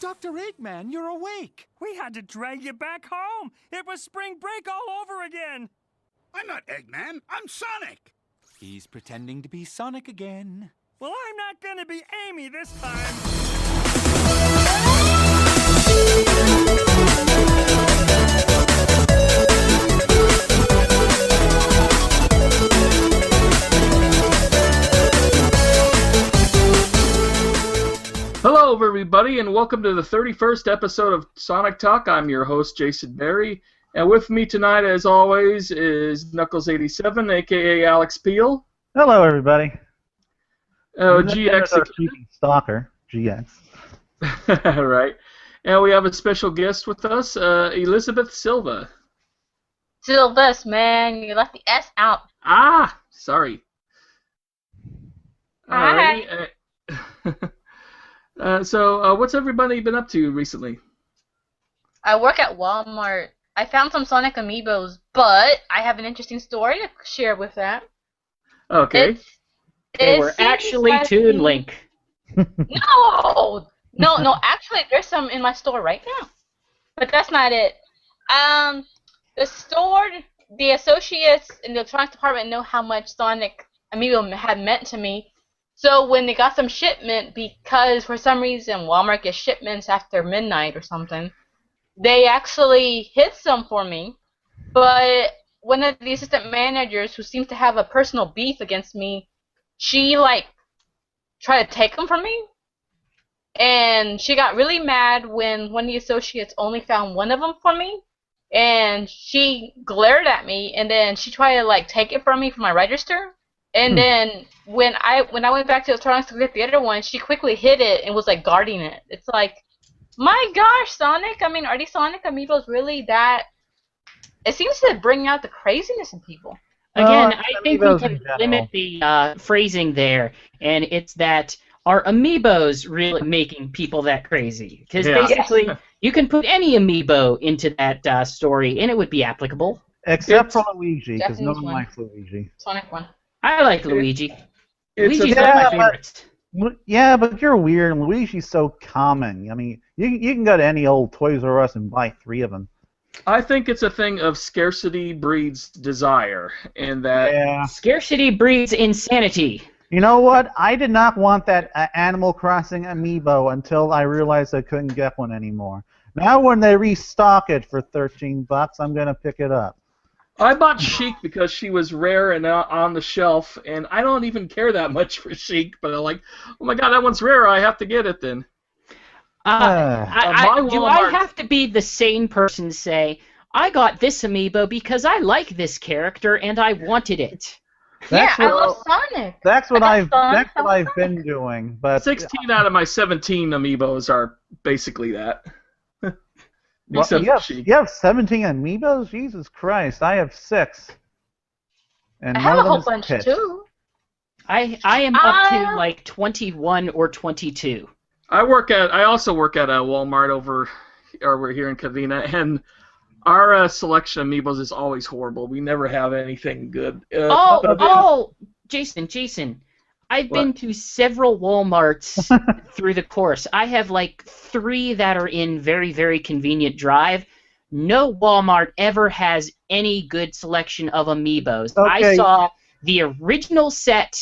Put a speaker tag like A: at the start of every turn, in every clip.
A: Dr. Eggman, you're awake.
B: We had to drag you back home. It was spring break all over again.
C: I'm not Eggman. I'm Sonic.
A: He's pretending to be Sonic again.
B: Well, I'm not going to be Amy this time.
D: Hello, everybody, and welcome to the 31st episode of Sonic Talk. I'm your host, Jason Berry, and with me tonight, as always, is Knuckles87, a.k.a. Alex Peel.
E: Hello, everybody.
D: GX.
E: Our stalker, GX.
D: Right. And we have a special guest with us, Elizabeth Silva.
F: Silvas, man, you left the S out.
D: Ah, sorry.
F: Hi.
D: So, what's everybody been up to recently?
F: I work at Walmart. I found some Sonic Amiibos, but I have an interesting story to share with that.
D: Okay.
G: They were actually Toon Link.
F: No, actually, there's some in my store right now. But that's not it. The store, the associates in the electronics department know how much Sonic Amiibo had meant to me. So when they got some shipment, because for some reason Walmart gets shipments after midnight or something, they actually hid some for me. But one of the assistant managers, who seems to have a personal beef against me, she tried to take them from me. And she got really mad when one of the associates only found one of them for me. And she glared at me, and then she tried to take it from me from my register. And then when I went back to electronics to get the other one, she quickly hid it and was guarding it. It's my gosh, Sonic! I mean, are these Sonic Amiibos really that? It seems to bring out the craziness in people.
G: Again, I think we can limit the phrasing there, and it's that are Amiibos really making people that crazy? Because basically, you can put any Amiibo into that story, and it would be applicable.
E: Except for Luigi, because no one likes Luigi.
F: Sonic one.
G: I like Luigi. Luigi's one of my favorites.
E: Yeah, but you're weird, and Luigi's so common. I mean, you can go to any old Toys R Us and buy 3 of them.
D: I think it's a thing of scarcity breeds desire, and that
G: scarcity breeds insanity.
E: You know what? I did not want that Animal Crossing Amiibo until I realized I couldn't get one anymore. Now when they restock it for $13, I'm gonna pick it up.
D: I bought Sheik because she was rare and on the shelf, and I don't even care that much for Sheik, but I'm like, oh my god, that one's rare, I have to get it then.
G: Do I have to be the sane person to say, I got this Amiibo because I like this character and I wanted it?
F: I love Sonic.
E: That's what I've been doing. But
D: 16 out of my 17 Amiibos are basically that.
E: Well, you have 17 Amiibos? Jesus Christ, I have 6. And
F: I have a whole bunch too.
G: I am up to 21 or 22.
D: I also work at a Walmart over here in Covina, and our selection of Amiibos is always horrible. We never have anything good.
G: Jason. I've been to several Walmarts through the course. I have 3 that are in very, very convenient drive. No Walmart ever has any good selection of Amiibos. Okay. I saw the original set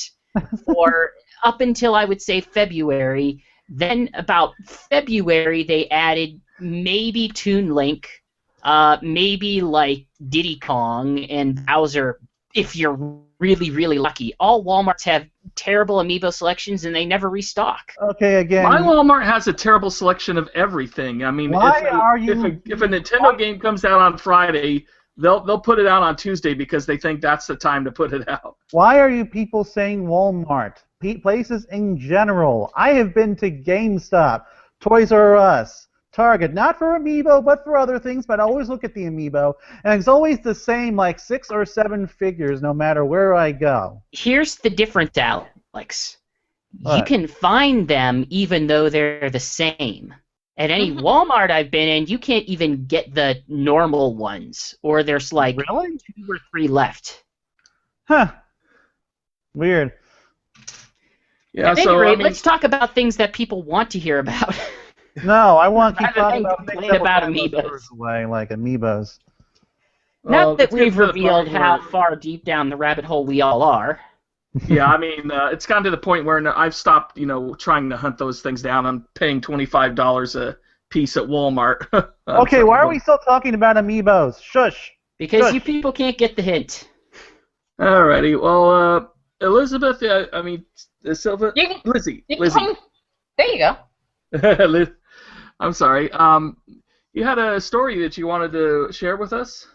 G: for up until, I would say, February. Then about February, they added maybe Toon Link, maybe Diddy Kong and Bowser, if you're really, really lucky. All Walmarts have terrible Amiibo selections, and they never restock.
E: Okay, again.
D: My Walmart has a terrible selection of everything. I mean, if a Nintendo game comes out on Friday, they'll put it out on Tuesday because they think that's the time to put it out.
E: Why are you people saying Walmart? Places in general. I have been to GameStop, Toys R Us, Target, not for Amiibo, but for other things, but I always look at the Amiibo, and it's always the same, 6 or 7 figures, no matter where I go.
G: Here's the difference, Alex. You can find them even though they're the same. At any Walmart I've been in, you can't even get the normal ones, or there's really? 2 or 3 left.
E: Huh. Weird.
G: Yeah, at any rate, let's talk about things that people want to hear about.
E: No, I want to keep
G: Rather
E: talking
G: than
E: about things
G: complain
E: that will
G: about
E: drive those
G: amiibos.
E: birds away, like amiibos.
D: Well,
G: Not that
D: it's getting
G: we've
D: to the
G: revealed
D: point
G: how
D: where-
G: far deep down the rabbit hole we all are.
D: Yeah, I mean, it's gotten to the point where I've stopped, trying to hunt those things down. I'm paying $25 a piece at Walmart.
E: Okay, why are we still talking about amiibos? Shush.
G: Because
E: Shush.
G: you people can't get the hint.
D: Alrighty, well, Elizabeth, Silva,
F: You can-
D: Lizzie,
F: You can call me- There you go.
D: I'm sorry. You had a story that you wanted to share with us,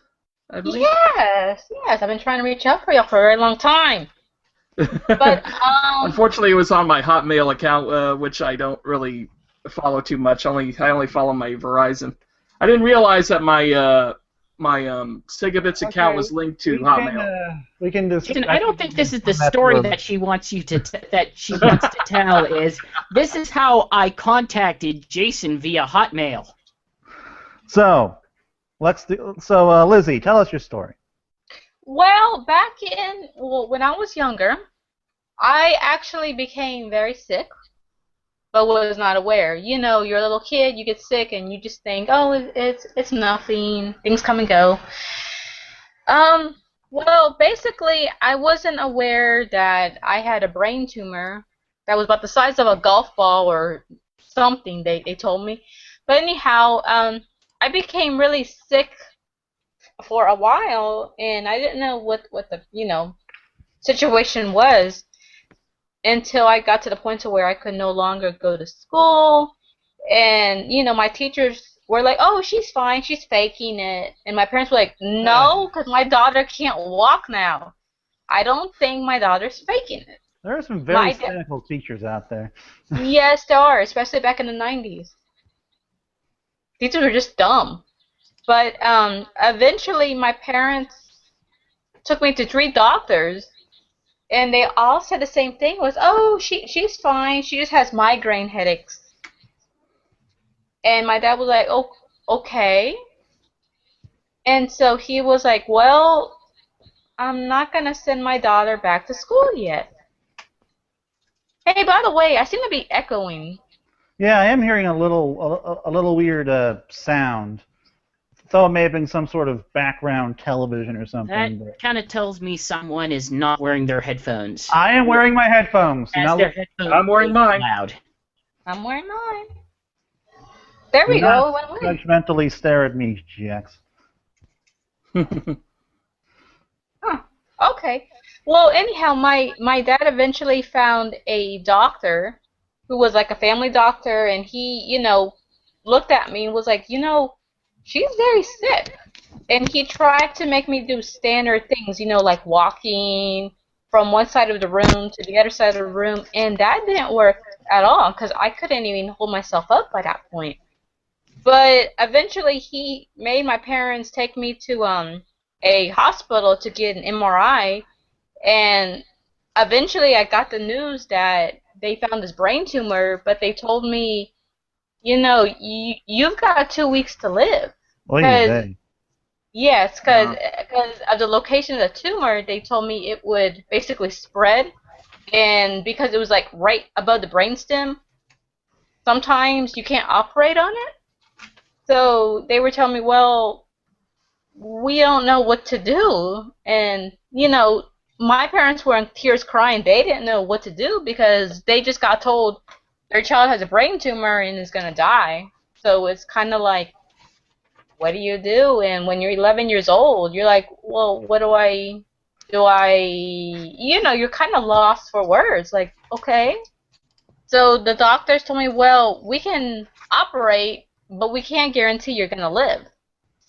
D: I believe.
F: Yes. I've been trying to reach out for y'all for a very long time. But
D: Unfortunately, it was on my Hotmail account, which I don't really follow too much. I only follow my Verizon. I didn't realize that my Segabits account was linked to Hotmail.
E: We can just.
G: Jason, I don't think this is the story that she wants you to to tell. Is this is how I contacted Jason via Hotmail?
E: So, Lizzie, tell us your story.
F: well, when I was younger, I actually became very sick, but was not aware. You know, you're a little kid, you get sick, and you just think, oh, it's nothing. Things come and go. Well, basically, I wasn't aware that I had a brain tumor that was about the size of a golf ball or something. They told me, but anyhow, I became really sick for a while, and I didn't know what the situation was until I got to the point to where I could no longer go to school, and my teachers were like, "Oh, she's fine, she's faking it," and my parents were like, "No, because my daughter can't walk now. I don't think my daughter's faking it."
E: There are some very cynical teachers out there.
F: Yes, there are, especially back in the 90s. Teachers were just dumb. But eventually, my parents took me to 3 doctors, and they all said the same thing: was, "Oh, she's fine. She just has migraine headaches." And my dad was like, "Oh, okay." And so he was like, "Well, I'm not gonna send my daughter back to school yet." Hey, by the way, I seem to be echoing.
E: Yeah, I am hearing a little weird sound. Thought it may have been some sort of background television or something.
G: That kind of tells me someone is not wearing their headphones.
E: I am wearing my headphones.
G: As
E: Now
G: their headphones
D: I'm wearing mine.
G: loud.
F: I'm wearing mine. There we
E: do
F: go.
E: not
F: It went away.
E: judgmentally stare at me, GX.
F: Huh. Okay. Well, anyhow, my dad eventually found a doctor who was like a family doctor, and he, looked at me and was like, she's very sick. And he tried to make me do standard things, like walking from one side of the room to the other side of the room, and that didn't work at all because I couldn't even hold myself up by that point. But eventually he made my parents take me to a hospital to get an MRI, and eventually I got the news that they found this brain tumor, but they told me, you've got 2 weeks to live.
E: Oy vey.
F: Yes, because of the location of the tumor, they told me it would basically spread, and because it was like right above the brainstem, sometimes you can't operate on it. So they were telling me, well, we don't know what to do, and my parents were in tears crying. They didn't know what to do because they just got told their child has a brain tumor and is going to die. So it's kind of like, what do you do? And when you're 11 years old, you're like, well, what do I, you're kind of lost for words. Like, okay. So the doctors told me, well, we can operate, but we can't guarantee you're going to live.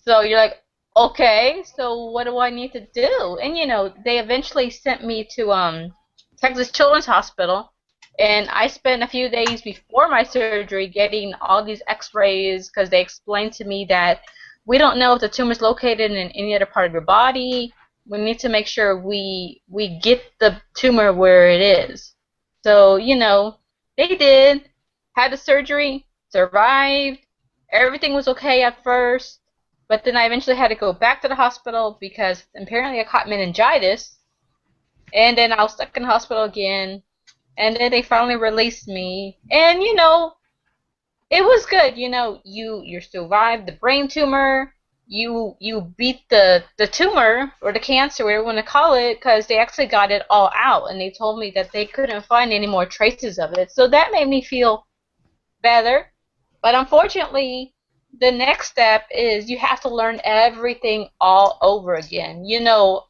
F: So you're like, okay, so what do I need to do? And, they eventually sent me to Texas Children's Hospital, and I spent a few days before my surgery getting all these x-rays because they explained to me that we don't know if the tumor's located in any other part of your body. We need to make sure we get the tumor where it is. So, they did, had the surgery, survived, everything was okay at first. But then I eventually had to go back to the hospital because apparently I caught meningitis. And then I was stuck in the hospital again. And then they finally released me. And, It was good. You survived the brain tumor. You beat the tumor or the cancer, whatever you want to call it, because they actually got it all out, and they told me that they couldn't find any more traces of it. So that made me feel better. But unfortunately, the next step is you have to learn everything all over again.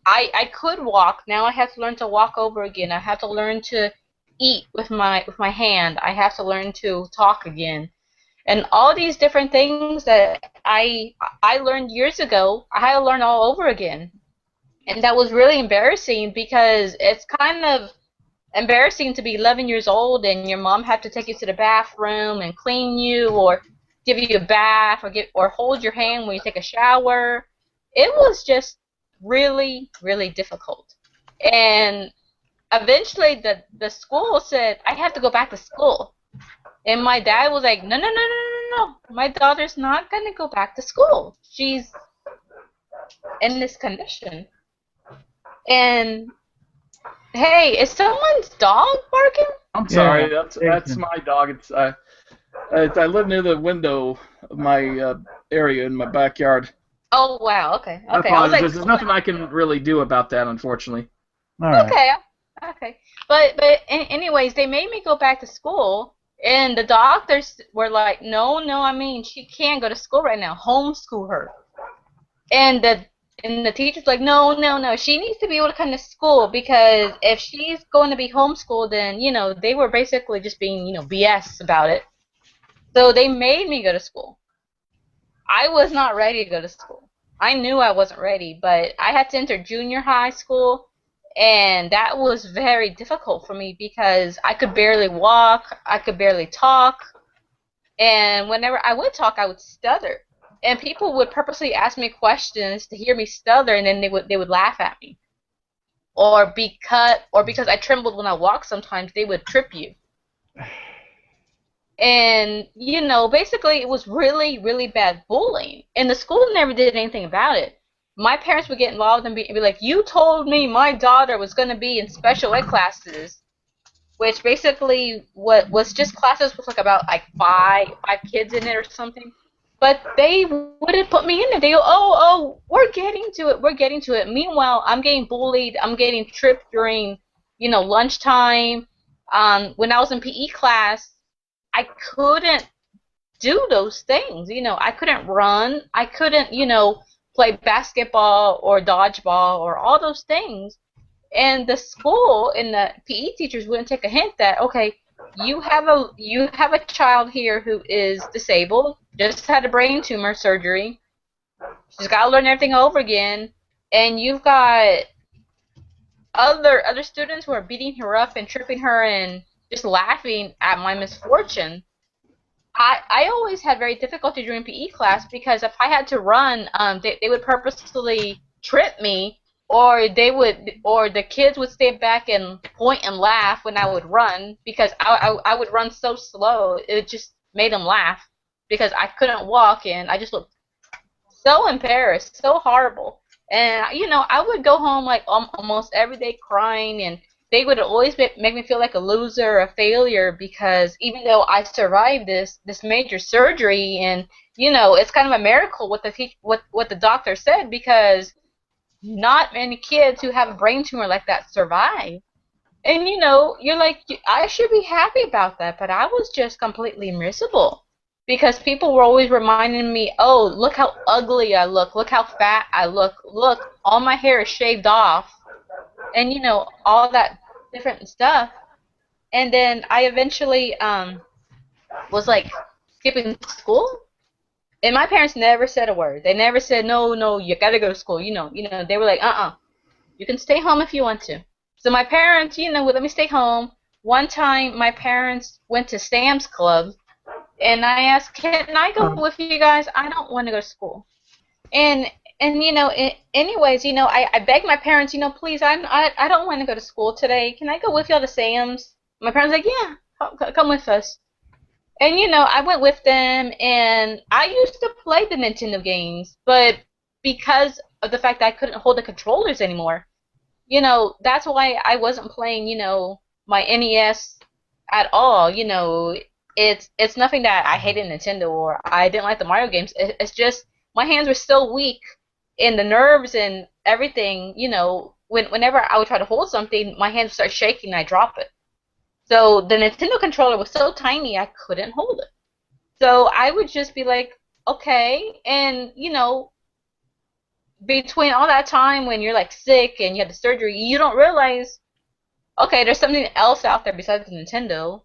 F: I could walk. Now I have to learn to walk over again. I have to learn to eat with my hand. I have to learn to talk again. And all these different things that I learned years ago, I had to learn all over again. And that was really embarrassing because it's kind of embarrassing to be 11 years old and your mom had to take you to the bathroom and clean you or give you a bath or hold your hand when you take a shower. It was just really, really difficult. And eventually the school said I have to go back to school. And my dad was like, no, no, no, no, no, no. My daughter's not going to go back to school. She's in this condition. And, hey, is someone's dog barking?
D: I'm sorry,
E: Yeah,
D: that's my dog. I live near the window of my area in my backyard.
F: Oh, wow, okay.
D: I
F: Okay. I was
D: apologize.
F: like,
D: There's nothing I can really do about that, unfortunately.
E: All right.
F: okay, okay. But anyways, they made me go back to school. And the doctors were like, no, I mean, she can't go to school right now. Homeschool her. And the teacher's like, no, no, no. She needs to be able to come to school because if she's going to be homeschooled, then, they were basically just being, BS about it. So they made me go to school. I was not ready to go to school. I knew I wasn't ready, but I had to enter junior high school. And that was very difficult for me because I could barely walk, I could barely talk, and whenever I would talk, I would stutter. And people would purposely ask me questions to hear me stutter, and then they would laugh at me. Or because I trembled when I walked sometimes, they would trip you. And, basically it was really, really bad bullying. And the school never did anything about it. My parents would get involved and be like, you told me my daughter was going to be in special ed classes, which basically was just classes with about five kids in it or something. But they wouldn't put me in there. They go, oh, we're getting to it. Meanwhile, I'm getting bullied. I'm getting tripped during, lunchtime. When I was in PE class, I couldn't do those things. I couldn't run. I couldn't, play basketball or dodgeball or all those things. And the school and the PE teachers wouldn't take a hint that, okay, you have a child here who is disabled, just had a brain tumor surgery. She's got to learn everything over again, and you've got other students who are beating her up and tripping her and just laughing at my misfortune. I always had very difficulty during PE class because if I had to run, they would purposefully trip me, or the kids would stand back and point and laugh when I would run because I would run so slow. It just made them laugh because I couldn't walk and I just looked so embarrassed, so horrible. And I would go home almost every day crying, and they would always make me feel like a loser, a failure, because even though I survived this major surgery, and it's kind of a miracle what the doctor said, because not many kids who have a brain tumor like that survive. And you're like, I should be happy about that, but I was just completely miserable because people were always reminding me, oh, look how ugly I look how fat I look, all my hair is shaved off. And all that different stuff. And then I eventually was skipping school. And my parents never said a word. They never said, no, you gotta go to school. They were like, you can stay home if you want to. So my parents, would let me stay home. One time my parents went to Sam's Club, and I asked, can I go with you guys? I don't want to go to school. And anyways, I begged my parents, please, I don't want to go to school today. Can I go with y'all to Sam's? My parents were like, yeah, come with us. And I went with them, and I used to play the Nintendo games, but because of the fact that I couldn't hold the controllers anymore, that's why I wasn't playing, my NES at all. it's nothing that I hated Nintendo or I didn't like the Mario games. It's just my hands were so weak, and the nerves and everything. Whenever I would try to hold something, my hands would start shaking and I drop it. So the Nintendo controller was so tiny I couldn't hold it. So I would just be like, okay, and between all that time when you're like sick and you had the surgery, you don't realize, okay, there's something else out there besides the Nintendo.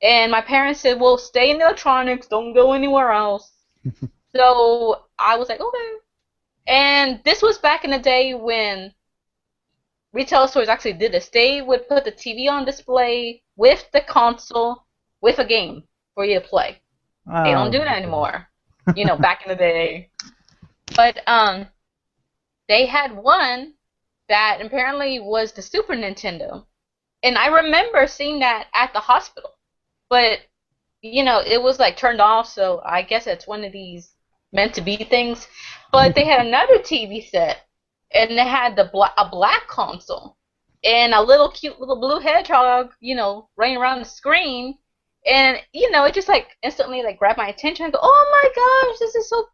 F: And my parents said, well, stay in the electronics, don't go anywhere else. So I was like, okay. And this was back in the day when retail stores actually did this. They would put the TV on display with the console, with a game for you to play. They don't do that anymore. Back in the day. But they had one that apparently was the Super Nintendo. And I remember seeing that at the hospital. But, it was like turned off, so I guess it's one of these meant to be things. But they had another TV set, and they had a black console and a little cute little blue hedgehog, running around the screen. And, it just like instantly like grabbed my attention. I go, oh my gosh, this is so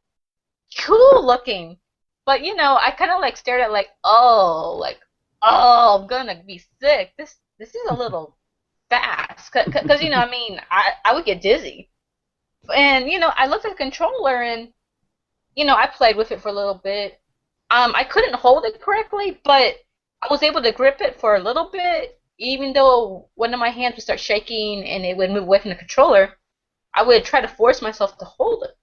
F: cool looking. But, I kind of like stared at like, oh, I'm gonna be sick. This is a little fast. Because, I would get dizzy. And, I looked at the controller and, I played with it for a little bit. I couldn't hold it correctly, but I was able to grip it for a little bit. Even though one of my hands would start shaking and it would move away from the controller, I would try to force myself to hold it.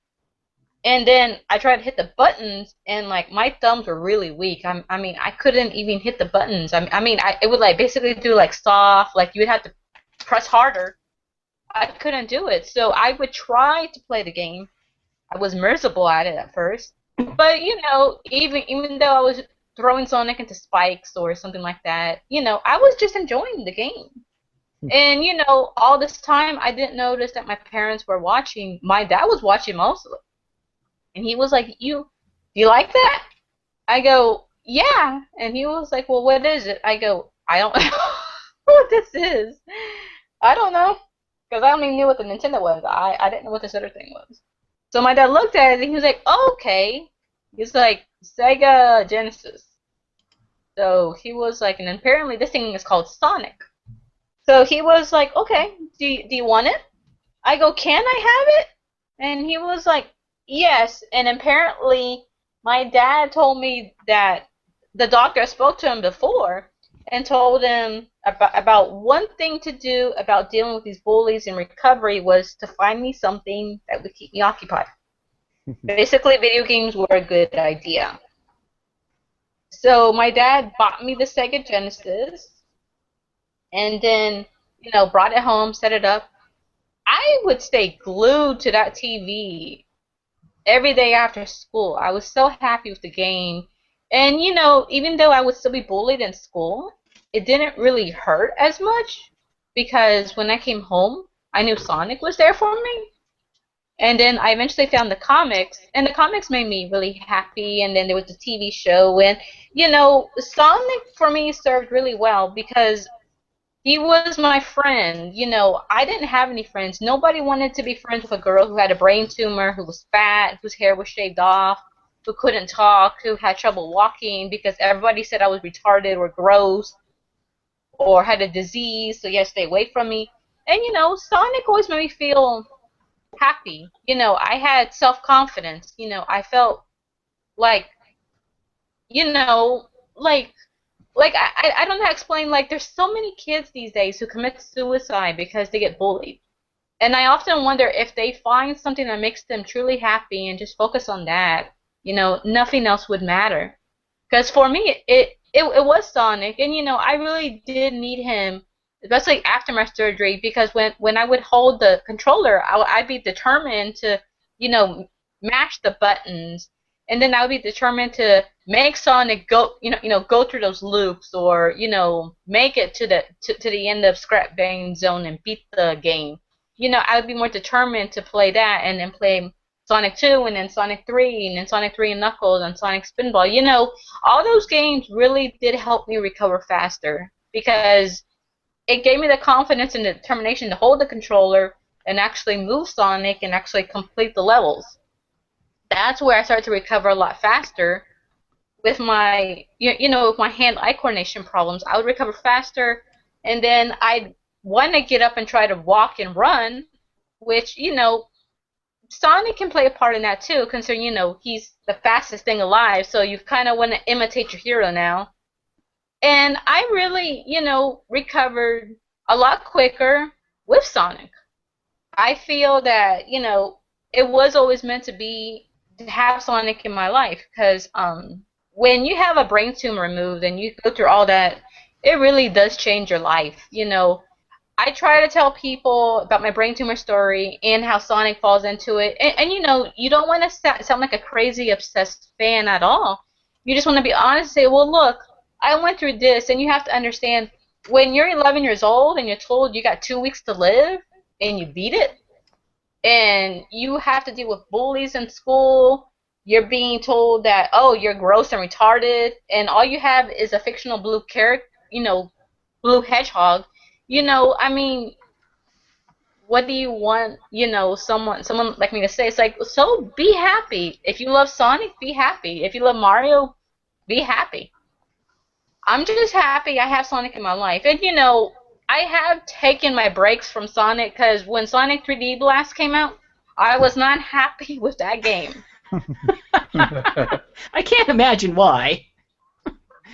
F: And then I tried to hit the buttons, and like my thumbs were really weak. I couldn't even hit the buttons. It would like basically do like soft, like you would have to press harder. I couldn't do it. So I would try to play the game. I was miserable at it at first. But, even though I was throwing Sonic into spikes or something like that, I was just enjoying the game. And, all this time I didn't notice that my parents were watching. My dad was watching most of it. And he was like, do you like that? I go, yeah. And he was like, well, what is it? I go, I don't know what this is. I don't know. Because I only knew what the Nintendo was. I didn't know what this other thing was. So my dad looked at it and he was like, oh, okay. He's like, Sega Genesis. So he was like, and apparently this thing is called Sonic. So he was like, okay, do you want it? I go, can I have it? And he was like, yes. And apparently my dad told me that the doctor spoke to him before and told him about one thing to do about dealing with these bullies in recovery was to find me something that would keep me occupied. Basically, video games were a good idea. So my dad bought me the Sega Genesis and then, brought it home, set it up. I would stay glued to that TV every day after school. I was so happy with the game. And, even though I would still be bullied in school, it didn't really hurt as much because when I came home, I knew Sonic was there for me. And then I eventually found the comics, and the comics made me really happy, and then there was the TV show, and, Sonic for me served really well because he was my friend. I didn't have any friends. Nobody wanted to be friends with a girl who had a brain tumor, who was fat, whose hair was shaved off, who couldn't talk, who had trouble walking because everybody said I was retarded or gross or had a disease, so you had to stay away from me. And, Sonic always made me feel happy. I had self-confidence. I felt like, I don't know how to explain, like, there's so many kids these days who commit suicide because they get bullied. And I often wonder if they find something that makes them truly happy and just focus on that, nothing else would matter. Because for me, it was Sonic, and, I really did need him, especially after my surgery, because when I would hold the controller, I'd be determined to, mash the buttons, and then I would be determined to make Sonic go, go through those loops, or, make it to the end of Scrap Bang Zone and beat the game. I would be more determined to play that, and then play Sonic 2, and then Sonic 3, and then Sonic 3 and Knuckles, and Sonic Spinball. All those games really did help me recover faster, because it gave me the confidence and the determination to hold the controller and actually move Sonic and actually complete the levels. That's where I started to recover a lot faster with my, with my hand-eye coordination problems. I would recover faster, and then I'd want to get up and try to walk and run, which, Sonic can play a part in that too, considering, he's the fastest thing alive, so you kind of want to imitate your hero now. And I really, recovered a lot quicker with Sonic. I feel that, it was always meant to have Sonic in my life, because when you have a brain tumor removed and you go through all that, it really does change your life. I try to tell people about my brain tumor story and how Sonic falls into it. And you don't want to sound like a crazy, obsessed fan at all. You just want to be honest and say, well, look, I went through this, and you have to understand, when you're 11 years old and you're told you got 2 weeks to live and you beat it, and you have to deal with bullies in school, you're being told that, oh, you're gross and retarded, and all you have is a fictional blue blue hedgehog. What do you want, someone like me to say? It's like, so be happy. If you love Sonic, be happy. If you love Mario, be happy. I'm just happy I have Sonic in my life. And, I have taken my breaks from Sonic, because when Sonic 3D Blast came out, I was not happy with that game.
G: I can't imagine why.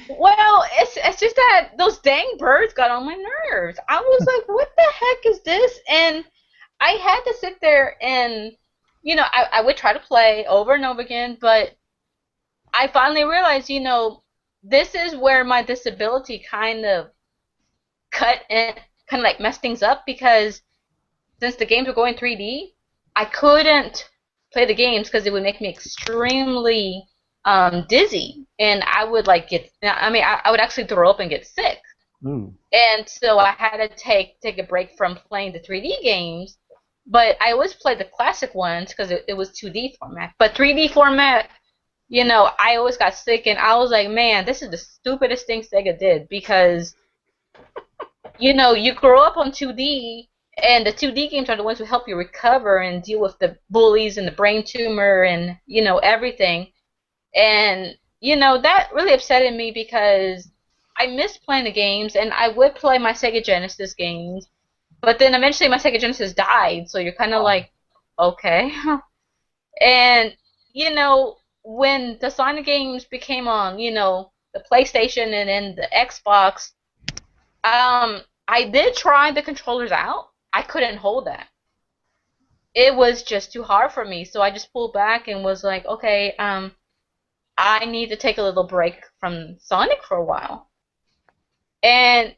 F: Well, it's just that those dang birds got on my nerves. I was like, what the heck is this? And I had to sit there and, I would try to play over and over again, but I finally realized, this is where my disability kind of cut and kind of like messed things up, because since the games were going 3D, I couldn't play the games because it would make me extremely dizzy, and I would I would actually throw up and get sick. And so I had to take a break from playing the 3D games, but I always played the classic ones because it was 2D format. But 3D format, I always got sick, and I was like, man, this is the stupidest thing Sega did, because you grow up on 2D, and the 2D games are the ones who help you recover and deal with the bullies and the brain tumor and everything. And, that really upsetted me, because I missed playing the games, and I would play my Sega Genesis games, but then eventually my Sega Genesis died, so you're kind of like, okay. And, when the Sonic games became on, the PlayStation and then the Xbox, I did try the controllers out. I couldn't hold that. It was just too hard for me, so I just pulled back and was like, okay, I need to take a little break from Sonic for a while. And,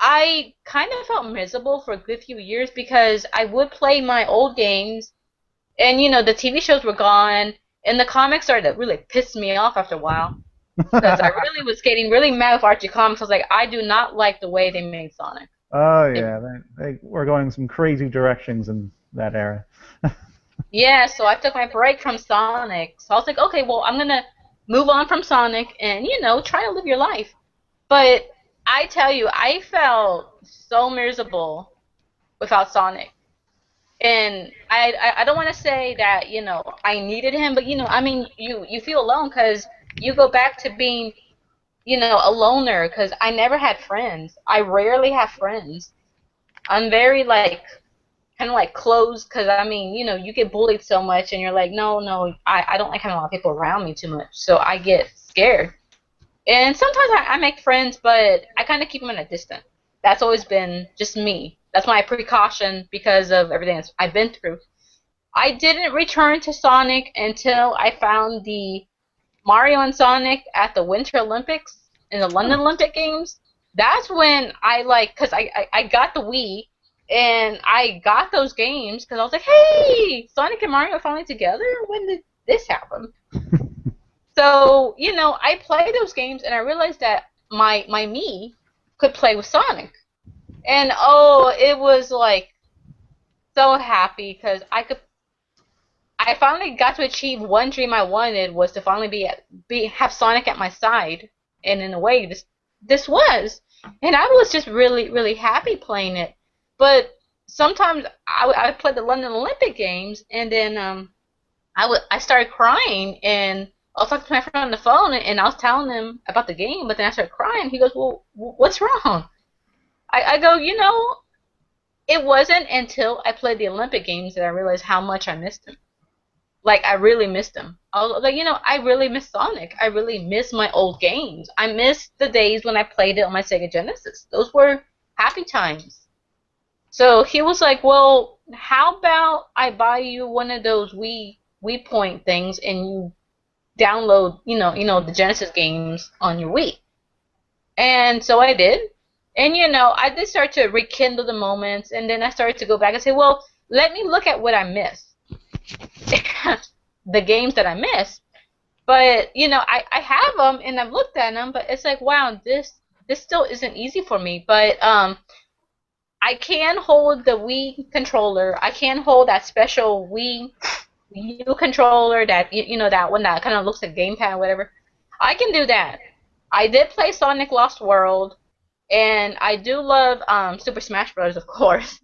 F: I kind of felt miserable for a good few years, because I would play my old games, and, the TV shows were gone, and the comics started to really piss me off after a while. Because I really was getting really mad with Archie Comics. I was like, I do not like the way they made Sonic.
E: Oh, yeah. They were going some crazy directions in that era.
F: Yeah, so I took my break from Sonic. So I was like, okay, well, I'm going to move on from Sonic and, try to live your life. But I tell you, I felt so miserable without Sonic. And I don't want to say that, I needed him, but, you feel alone, because you go back to being, a loner, because I never had friends. I rarely have friends. I'm very, kind of closed, because, you get bullied so much, and you're like, no, I don't like having a lot of people around me too much, so I get scared. And sometimes I make friends, but I kind of keep them at a distance. That's always been just me. That's my precaution because of everything I've been through. I didn't return to Sonic until I found the Mario and Sonic at the Winter Olympics in the London Olympic Games. That's when because I got the Wii, and I got those games because I was like, hey, Sonic and Mario are finally together? When did this happen? So, I played those games, and I realized that my me could play with Sonic. And, it was, so happy, because I finally got to achieve one dream I wanted, was to finally have Sonic at my side. And in a way, this was. And I was just really, really happy playing it. But sometimes I played the London Olympic Games, and then I started crying, and I was talking to my friend on the phone, and I was telling him about the game, but then I started crying. He goes, "Well, what's wrong?" I go, it wasn't until I played the Olympic Games that I realized how much I missed him. Like, I really missed him. I was like, I really miss Sonic. I really miss my old games. I miss the days when I played it on my Sega Genesis. Those were happy times. So he was like, well, how about I buy you one of those Wii Point things and you download, the Genesis games on your Wii. And so I did. And, I did start to rekindle the moments, and then I started to go back and say, well, let me look at what I missed. The games that I missed. But, I have them, and I've looked at them, but it's like, wow, this still isn't easy for me. But I can hold the Wii controller. I can hold that special Wii U controller, that, that one that kind of looks like a gamepad or whatever. I can do that. I did play Sonic Lost World. And I do love Super Smash Bros., of course.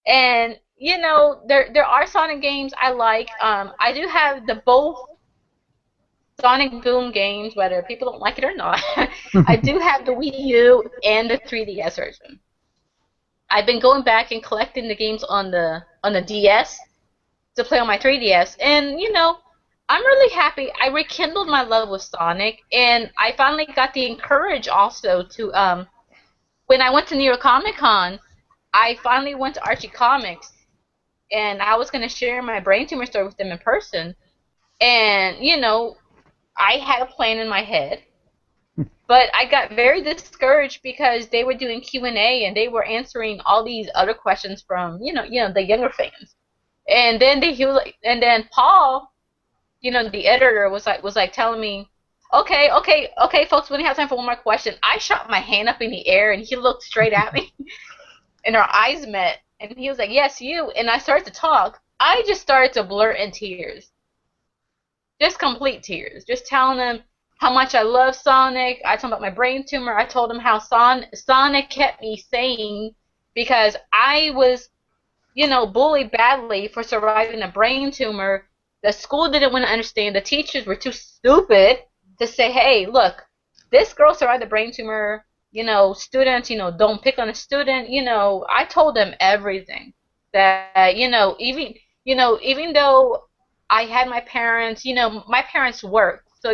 F: And, there are Sonic games I like. I do have the both Sonic Boom games, whether people don't like it or not. I do have the Wii U and the 3DS version. I've been going back and collecting the games on the DS to play on my 3DS. And, I'm really happy. I rekindled my love with Sonic. And I finally got the encourage also to... when I went to New York Comic Con, I finally went to Archie Comics, and I was going to share my brain tumor story with them in person. And, I had a plan in my head, but I got very discouraged because they were doing Q&A, and they were answering all these other questions from, the younger fans. And then then Paul, the editor was like telling me, Okay, folks, we only have time for one more question. I shot my hand up in the air, and he looked straight at me, and our eyes met, and he was like, yes, you, and I started to talk. I just started to blurt in tears. Just complete tears. Just telling him how much I love Sonic. I told him about my brain tumor. I told him how Sonic kept me sane because I was, bullied badly for surviving a brain tumor. The school didn't want to understand. The teachers were too stupid to say, hey, look, this girl survived a brain tumor, students, don't pick on a student, I told them everything. That, even though I had my parents, my parents worked, so,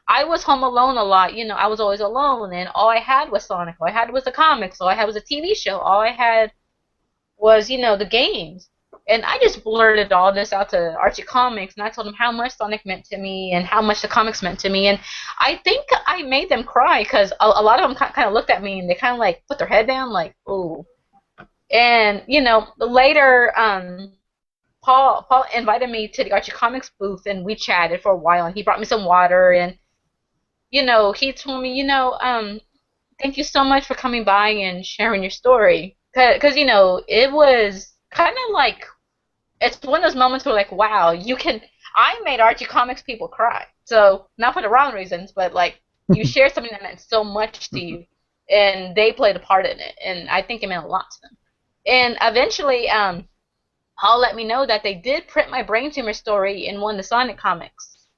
F: I was home alone a lot, I was always alone, and all I had was Sonic, all I had was the comics, all I had was a TV show, all I had was, the games. And I just blurted all this out to Archie Comics, and I told them how much Sonic meant to me and how much the comics meant to me. And I think I made them cry because a lot of them kind of looked at me and they kind of like put their head down like, ooh. And, later Paul invited me to the Archie Comics booth, and we chatted for a while, and he brought me some water. And, he told me, thank you so much for coming by and sharing your story. Because, it was kind of like, it's one of those moments where, like, wow, I made Archie Comics people cry. So, not for the wrong reasons, but, like, you shared something that meant so much to you, and they played a part in it, and I think it meant a lot to them. And eventually, Paul let me know that they did print my brain tumor story in one of the Sonic comics.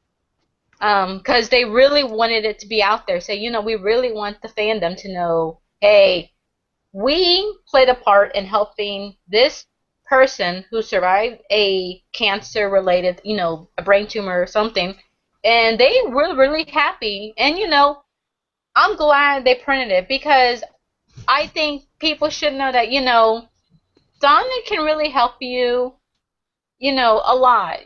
F: Because they really wanted it to be out there. So, we really want the fandom to know, hey, we played a part in helping this person who survived a cancer-related, a brain tumor or something, and they were really happy. And, I'm glad they printed it because I think people should know that, Sonic can really help you, a lot.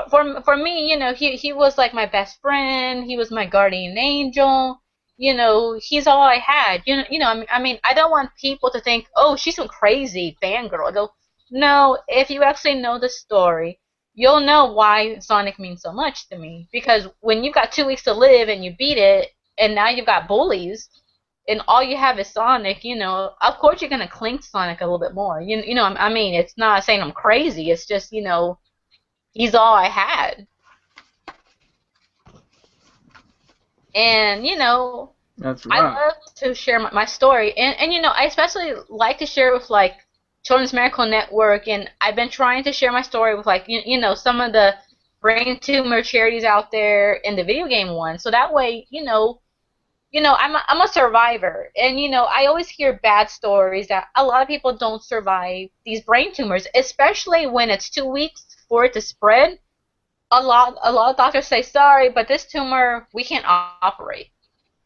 F: For me, he was like my best friend. He was my guardian angel. He's all I had. I mean, I don't want people to think, oh, she's some crazy fangirl. I go, no, if you actually know the story, you'll know why Sonic means so much to me. Because when you've got 2 weeks to live and you beat it, and now you've got bullies, and all you have is Sonic, of course you're going to cling to Sonic a little bit more. I mean, it's not saying I'm crazy. It's just, he's all I had. And,
D: That's right.
F: I love to share my story. And I especially like to share it with, like, Children's Miracle Network, and I've been trying to share my story with, like, some of the brain tumor charities out there and the video game ones, so that way, I'm a survivor, and I always hear bad stories that a lot of people don't survive these brain tumors, especially when it's 2 weeks for it to spread. A lot of doctors say, sorry, but this tumor we can't operate,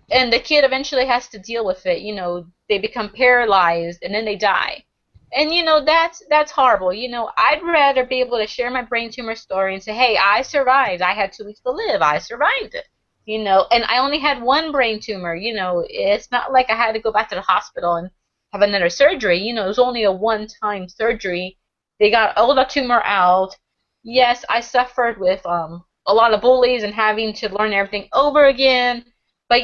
F: and the kid eventually has to deal with it. They become paralyzed and then they die, and that's horrible. I'd rather be able to share my brain tumor story and say, hey, I survived. I had 2 weeks to live. I survived it. And I only had one brain tumor. It's not like I had to go back to the hospital and have another surgery. It was only a one-time surgery. They got all the tumor out. Yes, I suffered with a lot of bullies and having to learn everything over again. But,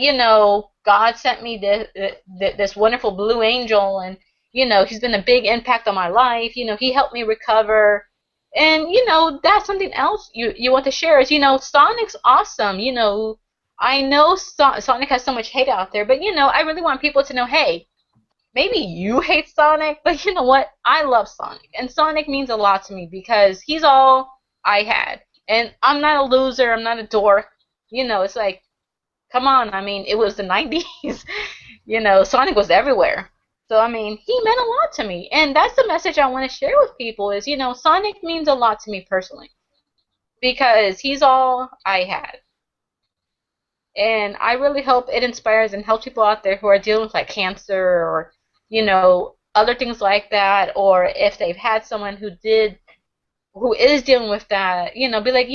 F: God sent me this wonderful blue angel, and, he's been a big impact on my life. He helped me recover. And, that's something else you want to share is, Sonic's awesome. I know Sonic has so much hate out there, but, I really want people to know, hey, maybe you hate Sonic, but you know what? I love Sonic, and Sonic means a lot to me because he's all I had. And I'm not a loser. I'm not a dork. It's like, come on. I mean, it was the 90s. Sonic was everywhere. So, I mean, he meant a lot to me, and that's the message I want to share with people is, Sonic means a lot to me personally because he's all I had. And I really hope it inspires and helps people out there who are dealing with, like, cancer or, other things like that, or if they've had someone who is dealing with that, be like,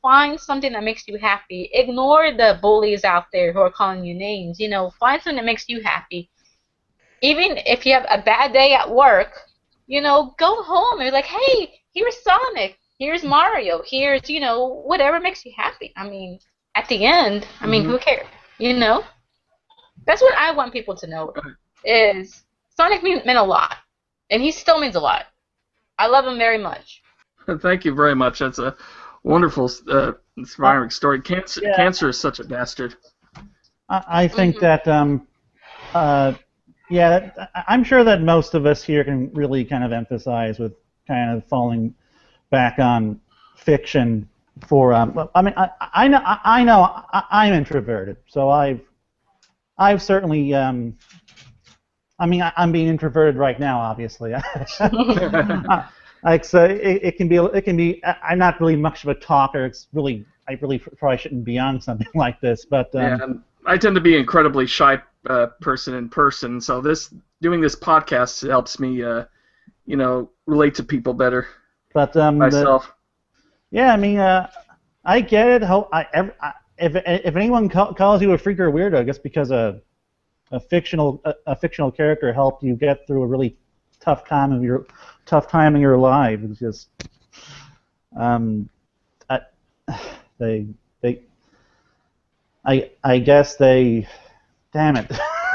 F: find something that makes you happy. Ignore the bullies out there who are calling you names. Find something that makes you happy. Even if you have a bad day at work, go home and be like, hey, here's Sonic, here's Mario, here's, whatever makes you happy. I mean, at the end, who cares? That's what I want people to know is Sonic meant a lot, and he still means a lot. I love him very much.
D: Thank you very much. That's a wonderful, inspiring story. Cancer is such a bastard.
E: I think that, I'm sure that most of us here can really kind of emphasize with kind of falling back on fiction for. I know I'm introverted, so I've certainly. I'm being introverted right now, obviously. It can be. I'm not really much of a talker. I really probably shouldn't be on something like this, but.
D: I tend to be an incredibly shy person in person, so doing this podcast helps me, relate to people better. But myself.
E: I get it. If anyone calls you a freak or a weirdo, just because a fictional character helped you get through a really tough time in your life, it's just I guess they. Damn it.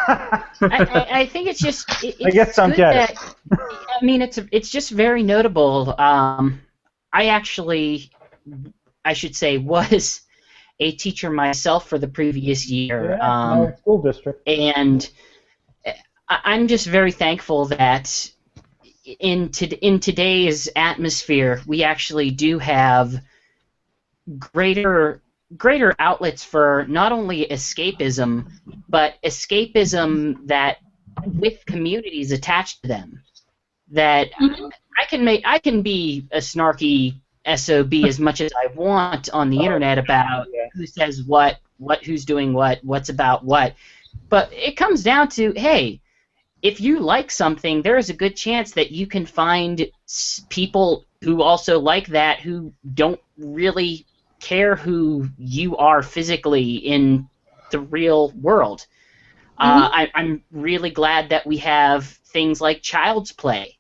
G: I think it's just.
E: I guess I'm getting.
G: It's just very notable. I should say, was a teacher myself for the previous year.
E: My school district.
G: And I'm just very thankful that in today's atmosphere, we actually do have greater outlets for not only escapism, but escapism that with communities attached to them. That I can be a snarky SOB as much as I want on the internet about who says what, who's doing what's about what. But it comes down to, hey, if you like something, there is a good chance that you can find people who also like that who don't really care who you are physically in the real world. I'm really glad that we have things like Child's Play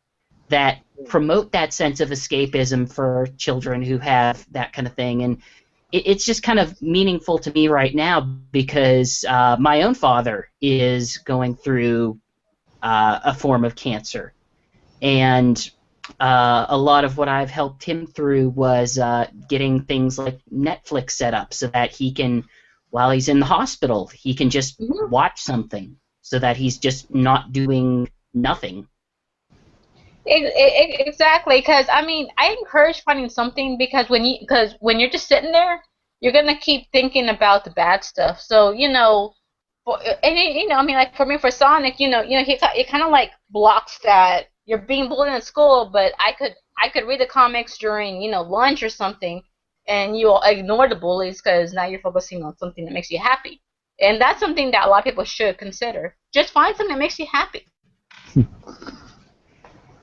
G: that promote that sense of escapism for children who have that kind of thing. And it's just kind of meaningful to me right now because my own father is going through a form of cancer. And a lot of what I've helped him through was getting things like Netflix set up so that he can, while he's in the hospital, he can just watch something so that he's just not doing nothing.
F: Exactly, because I mean, I encourage finding something because when you're just sitting there, you're gonna keep thinking about the bad stuff. So I mean, like for me, for Sonic, it kind of like blocks that you're being bullied in school, but I could read the comics during lunch or something, and you'll ignore the bullies because now you're focusing on something that makes you happy, and that's something that a lot of people should consider. Just find something that makes you happy.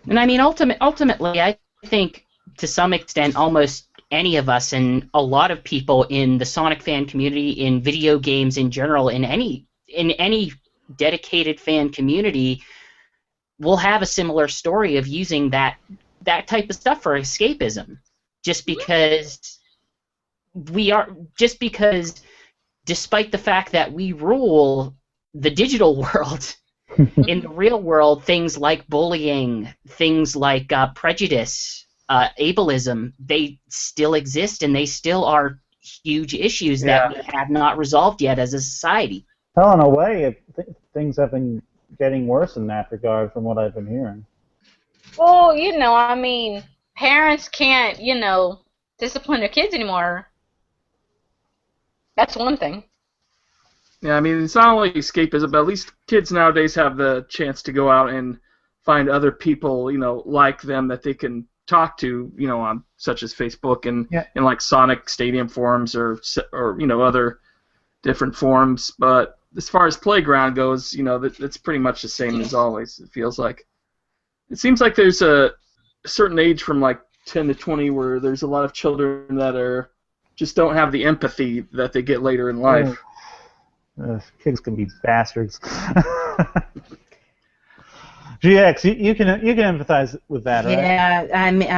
G: And I mean, ultimately, I think to some extent, almost any of us and a lot of people in the Sonic fan community, in video games in general, in any dedicated fan community, will have a similar story of using that type of stuff for escapism. Just because, despite the fact that we rule the digital world. In the real world, things like bullying, things like prejudice, ableism, they still exist, and they still are huge issues that we have not resolved yet as a society.
E: Well, in a way, things have been getting worse in that regard from what I've been hearing.
F: Well, I mean, parents can't, discipline their kids anymore. That's one thing.
D: Yeah, I mean, it's not only escapism, but at least kids nowadays have the chance to go out and find other people, like them that they can talk to, on such as Facebook and in like Sonic Stadium forums or other different forums. But as far as Playground goes, that's pretty much the same as always. It feels like. It seems like there's a certain age from like 10 to 20 where there's a lot of children that just don't have the empathy that they get later in life.
E: Kids can be bastards. GX, you can empathize with that, right?
G: Yeah, I mean,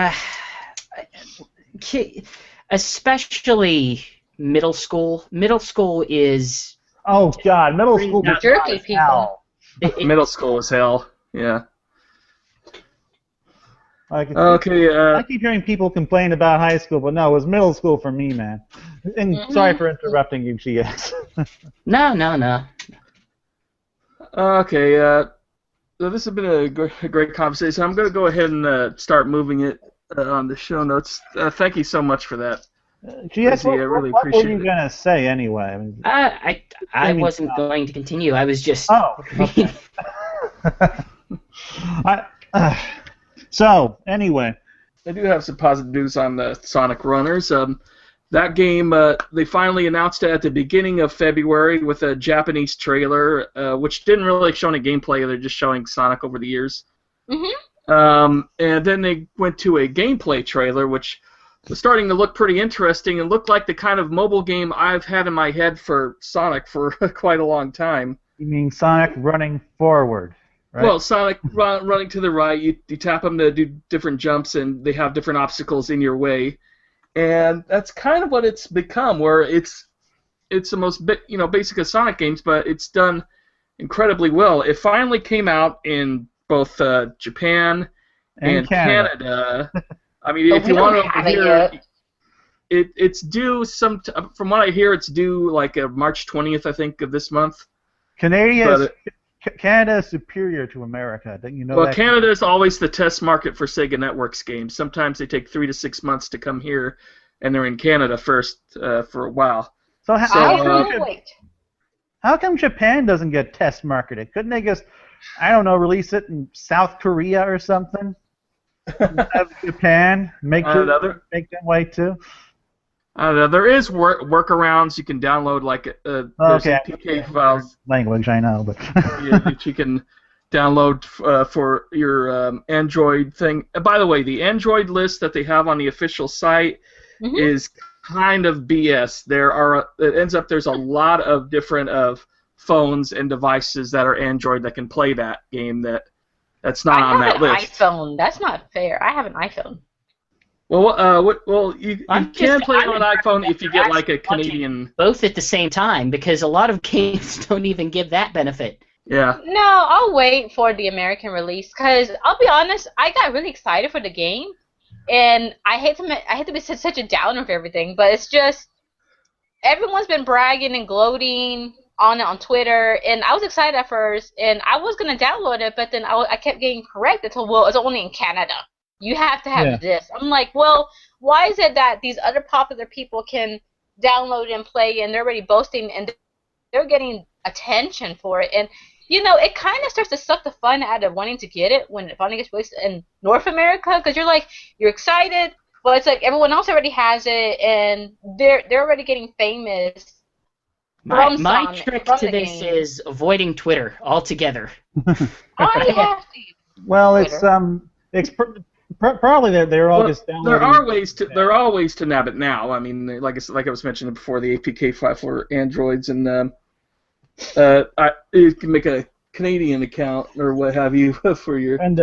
G: especially middle school. Middle school is.
E: Oh God, middle school is
F: jerky people.
D: Middle school is hell. Yeah.
E: I
D: Okay.
E: keep hearing people complain about high school, but no, it was middle school for me, man. And sorry for interrupting you, GX.
G: No.
D: Okay. So this has been a great conversation. I'm going to go ahead and start moving it on the show notes. Thank you so much for that.
E: GX,
D: I really
E: what
D: appreciate
E: were you going to say anyway?
G: I wasn't going to continue. I was just.
E: Oh. Okay. So, anyway.
D: I do have some positive news on the Sonic Runners. That game, they finally announced it at the beginning of February with a Japanese trailer, which didn't really show any gameplay. They're just showing Sonic over the years. Mm-hmm. And then they went to a gameplay trailer, which was starting to look pretty interesting and looked like the kind of mobile game I've had in my head for Sonic for quite a long time.
E: You mean Sonic running forward? Right.
D: Well, Sonic running to the right, you tap them to do different jumps, and they have different obstacles in your way, and that's kind of what it's become. Where it's the most basic of Sonic games, but it's done incredibly well. It finally came out in both Japan and Canada. I mean, if you want to overhear, it's due from what I hear, it's due like March 20th, I think, of this month.
E: Canada is superior to America. Don't you know
D: well,
E: that?
D: Canada is always the test market for Sega Networks games. Sometimes they take 3 to 6 months to come here, and they're in Canada first for a while.
E: So how come Japan doesn't get test marketed? Couldn't they just, I don't know, release it in South Korea or something? Have Japan make them wait too?
D: There is workarounds. You can download PK files.
E: Language, I know, but
D: that you can download for your Android thing. By the way, the Android list that they have on the official site is kind of BS. There's a lot of different phones and devices that are Android that can play that game that's not on that list.
F: I have an iPhone. That's not fair. I have an iPhone.
D: Well, you can play it on an iPhone if you get like a Canadian.
G: Both at the same time, because a lot of games don't even give that benefit.
D: Yeah.
F: No, I'll wait for the American release because I'll be honest, I got really excited for the game, and I hate to be such a downer for everything, but it's just everyone's been bragging and gloating on it on Twitter, and I was excited at first, and I was gonna download it, but then I kept getting corrected. So, well, it's only in Canada. You have to have this. I'm like, well, why is it that these other popular people can download and play, and they're already boasting, and they're getting attention for it? And you know, it kind of starts to suck the fun out of wanting to get it when it finally gets released in North America, because you're excited, but it's like everyone else already has it, and they're already getting famous.
G: My trick to this is avoiding Twitter altogether.
F: I have to.
E: Well, it's probably they're all just downloading.
D: There are ways to nab it now. I mean, like I was mentioning before, the APK file for Androids, and you can make a Canadian account or what have you for your.
E: And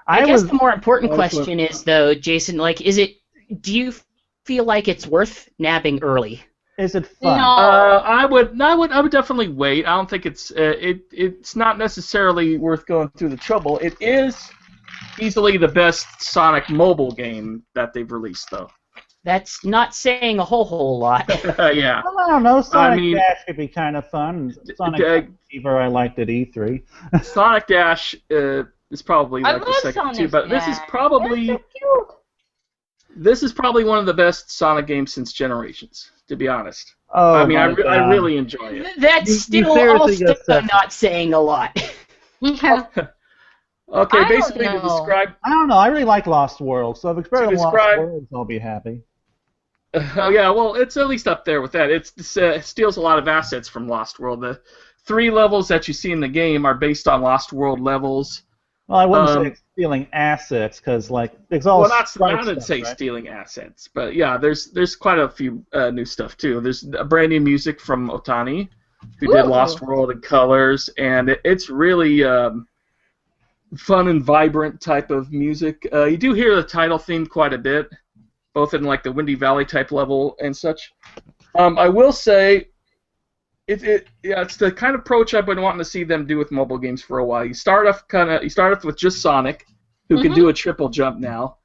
G: I guess the more important question is, though, Jason, like, do you feel like it's worth nabbing early?
E: Is it fun?
F: No.
D: I would definitely wait. I don't think it's not necessarily worth going through the trouble. It is easily the best Sonic mobile game that they've released, though.
G: That's not saying a whole lot.
D: Yeah.
E: Well, I don't know. Sonic Dash could be kind of fun. Sonic Fever, I liked at E3.
D: Sonic Dash is probably like the second
F: Sonic
D: two, but
F: Dash.
D: This is probably one of the best Sonic games since Generations, to be honest.
E: Oh,
D: I mean, I really enjoy it.
G: That's still also not saying a lot.
D: Okay, basically to describe.
E: I don't know. I really like Lost World, so if it's better than Lost World, I'll be happy.
D: Yeah, well, it's at least up there with that. It steals a lot of assets from Lost World. The 3 levels that you see in the game are based on Lost World levels.
E: Well, I wouldn't say it's stealing assets, because it's all.
D: Well, I wouldn't say stealing assets, but yeah, there's quite a few new stuff too. There's brand new music from Otani, who did Lost World and Colors, and it's really fun and vibrant type of music. You do hear the title theme quite a bit, both in like the Windy Valley type level and such. I will say, it's the kind of approach I've been wanting to see them do with mobile games for a while. You start off with just Sonic, who can do a triple jump now.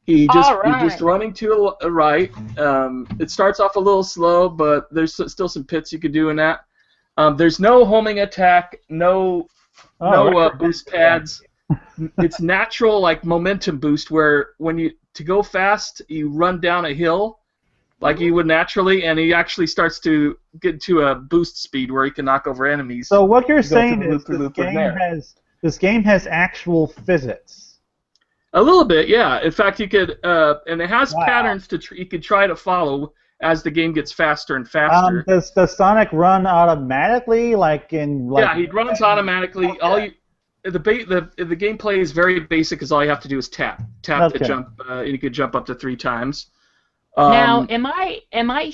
D: He's just running to the right. It starts off a little slow, but there's still some pits you could do in that. There's no homing attack, no boost pads. It's natural, like momentum boost, where to go fast, you run down a hill like you would naturally, and he actually starts to get to a boost speed where he can knock over enemies.
E: So what you're saying is this game has actual physics.
D: A little bit, yeah. In fact, you could, and it has patterns you could try to follow as the game gets faster and faster.
E: Does Sonic run automatically,
D: Yeah, he runs automatically. Okay. The gameplay is very basic, because all you have to do is tap to jump, and you could jump up to 3 times.
G: Now, am I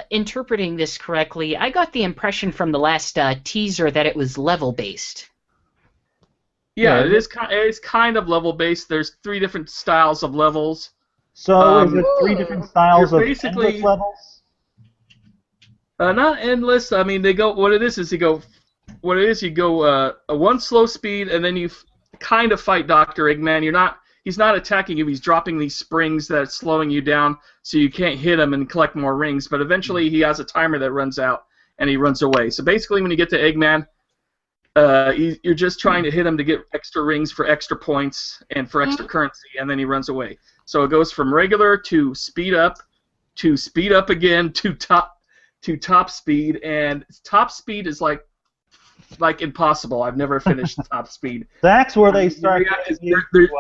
G: interpreting this correctly? I got the impression from the last teaser that it was level based.
D: Yeah, it is kind of level based. There's 3 different styles of levels.
E: So is it 3 different styles of endless levels?
D: Not endless. I mean, you go one slow speed, and then you kind of fight Dr. Eggman. He's not attacking you. He's dropping these springs that's slowing you down, so you can't hit him and collect more rings. But eventually, he has a timer that runs out, and he runs away. So basically, when you get to Eggman, you're just trying to hit him to get extra rings for extra points and for extra currency, and then he runs away. So it goes from regular to speed up again to top speed, and top speed is like impossible. I've never finished top speed.
E: That's where they start.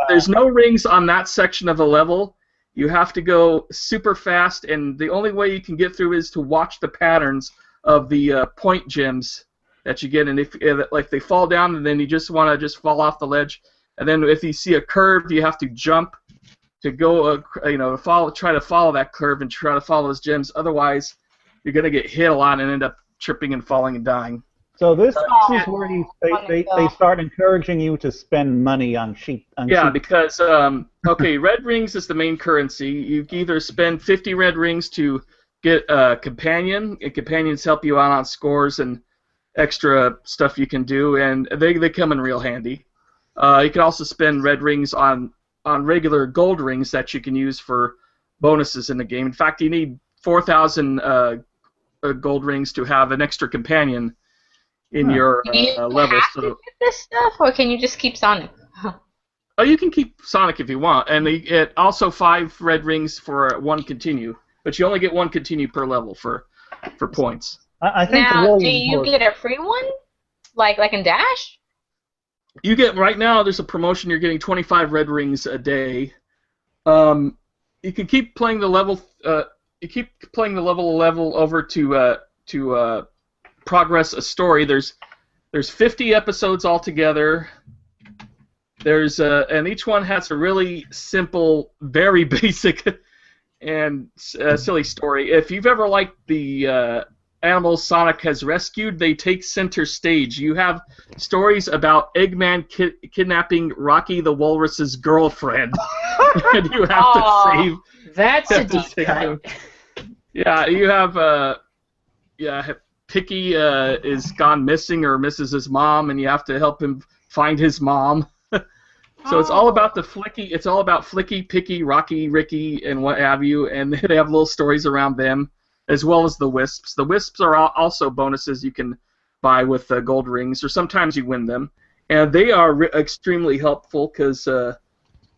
D: There's no rings on that section of the level. You have to go super fast, and the only way you can get through is to watch the patterns of the point gems that you get. And if they fall down, and then you just want to fall off the ledge. And then if you see a curve, you have to jump to go. Try to follow that curve and try to follow those gems. Otherwise, you're gonna get hit a lot and end up tripping and falling and dying.
E: So this is where they start encouraging you to spend money on sheep.
D: Because red rings is the main currency. You either spend 50 red rings to get a companion, and companions help you out on scores and extra stuff you can do, and they come in real handy. You can also spend red rings on regular gold rings that you can use for bonuses in the game. In fact, you need 4,000 gold rings to have an extra companion in your
F: Do you
D: level.
F: have to
D: So
F: get this stuff, or can you just keep Sonic?
D: oh, you can keep Sonic if you want, and it also 5 red rings for 1 continue, but you only get 1 continue per level for points.
E: I think the
F: Now,
E: really
F: do you
E: important-
F: get a free one, like in Dash?
D: You get right now. There's a promotion. You're getting 25 red rings a day. You can keep playing the level. You keep playing the level over to progress a story. There's 50 episodes altogether. There's and each one has a really simple, very basic and silly story. If you've ever liked the animals Sonic has rescued, they take center stage. You have stories about Eggman kidnapping Rocky the Walrus's girlfriend, and you have to save.
G: That's a
D: have to
G: deep
D: save
G: cut.
D: them. Yeah, you have Picky is gone missing or misses his mom, and you have to help him find his mom. So it's all about the Flicky. It's all about Flicky, Picky, Rocky, Ricky, and what have you. And they have little stories around them, as well as the Wisps. The Wisps are also bonuses you can buy with gold rings, or sometimes you win them. And they are extremely helpful because,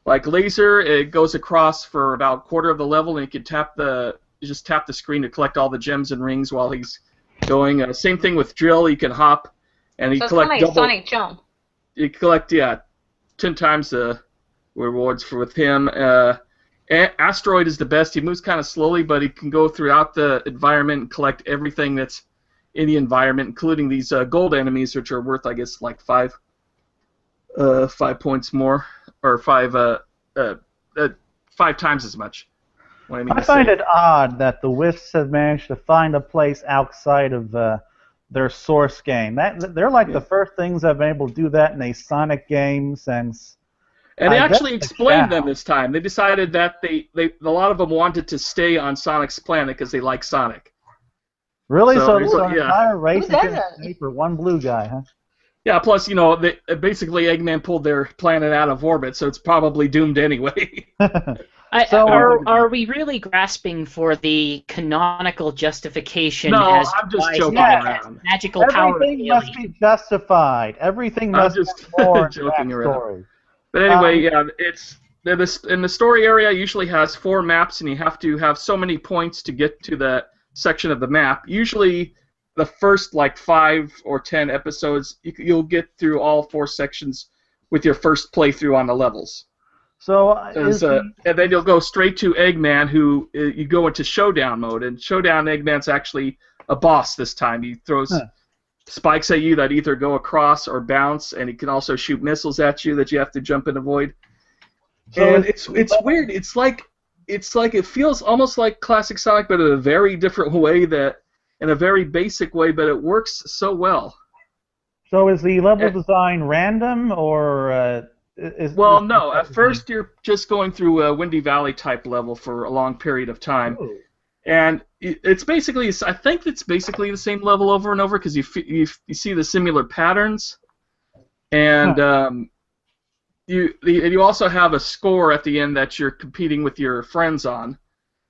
D: like Laser, it goes across for about a quarter of the level, and you can just tap the screen to collect all the gems and rings while he's going. Same thing with Drill. You can hop, and you
F: So it's
D: collect
F: kind of like
D: double.
F: Sonic Jump.
D: You collect 10 times the rewards with him. Asteroid is the best. He moves kind of slowly, but he can go throughout the environment and collect everything that's in the environment, including these gold enemies, which are worth, I guess, like 5 points more, or 5 times as much. What I mean
E: I
D: to
E: find
D: say.
E: it odd that the Wisps have managed to find a place outside of their source game. They're like the first things I've been able to do that in a Sonic game since.
D: And they
E: I bet
D: actually
E: the
D: explained them
E: Shadow.
D: this time. They decided that a lot of them wanted to stay on Sonic's planet because they like Sonic.
E: Really?
D: So
E: So,
D: there's
E: so
D: a-
E: an
D: yeah.
E: entire race
F: Who
E: is going to
F: doesn't?
E: stay for one blue guy, huh?
D: Yeah, plus, basically Eggman pulled their planet out of orbit, so it's probably doomed anyway.
E: So-
G: Are we really grasping for the canonical justification
D: No,
G: as
D: I'm just
G: why
D: joking
G: Sonic
D: around.
G: has magical power?
E: Everything must be justified. Everything
D: I'm
E: must
D: just
E: have more
D: joking around.
E: backstory.
D: But anyway, it's in the story area usually has 4 maps, and you have to have so many points to get to the section of the map. Usually, the first 5 or 10 episodes, you'll get through all 4 sections with your first playthrough on the levels.
E: So,
D: And then you'll go straight to Eggman, who you go into Showdown mode, and Showdown Eggman's actually a boss this time. He throws spikes at you that either go across or bounce, and he can also shoot missiles at you that you have to jump and avoid.
E: So
D: And it's weird. It's like it feels almost like classic Sonic, but in a very different way, in a very basic way, but it works so well.
E: So is the level design random, or is?
D: Well, no. At first, you're just going through a Windy Valley type level for a long period of time, and it's basically, I think it's basically the same level over and over because you see the similar patterns, and you also have a score at the end that you're competing with your friends on.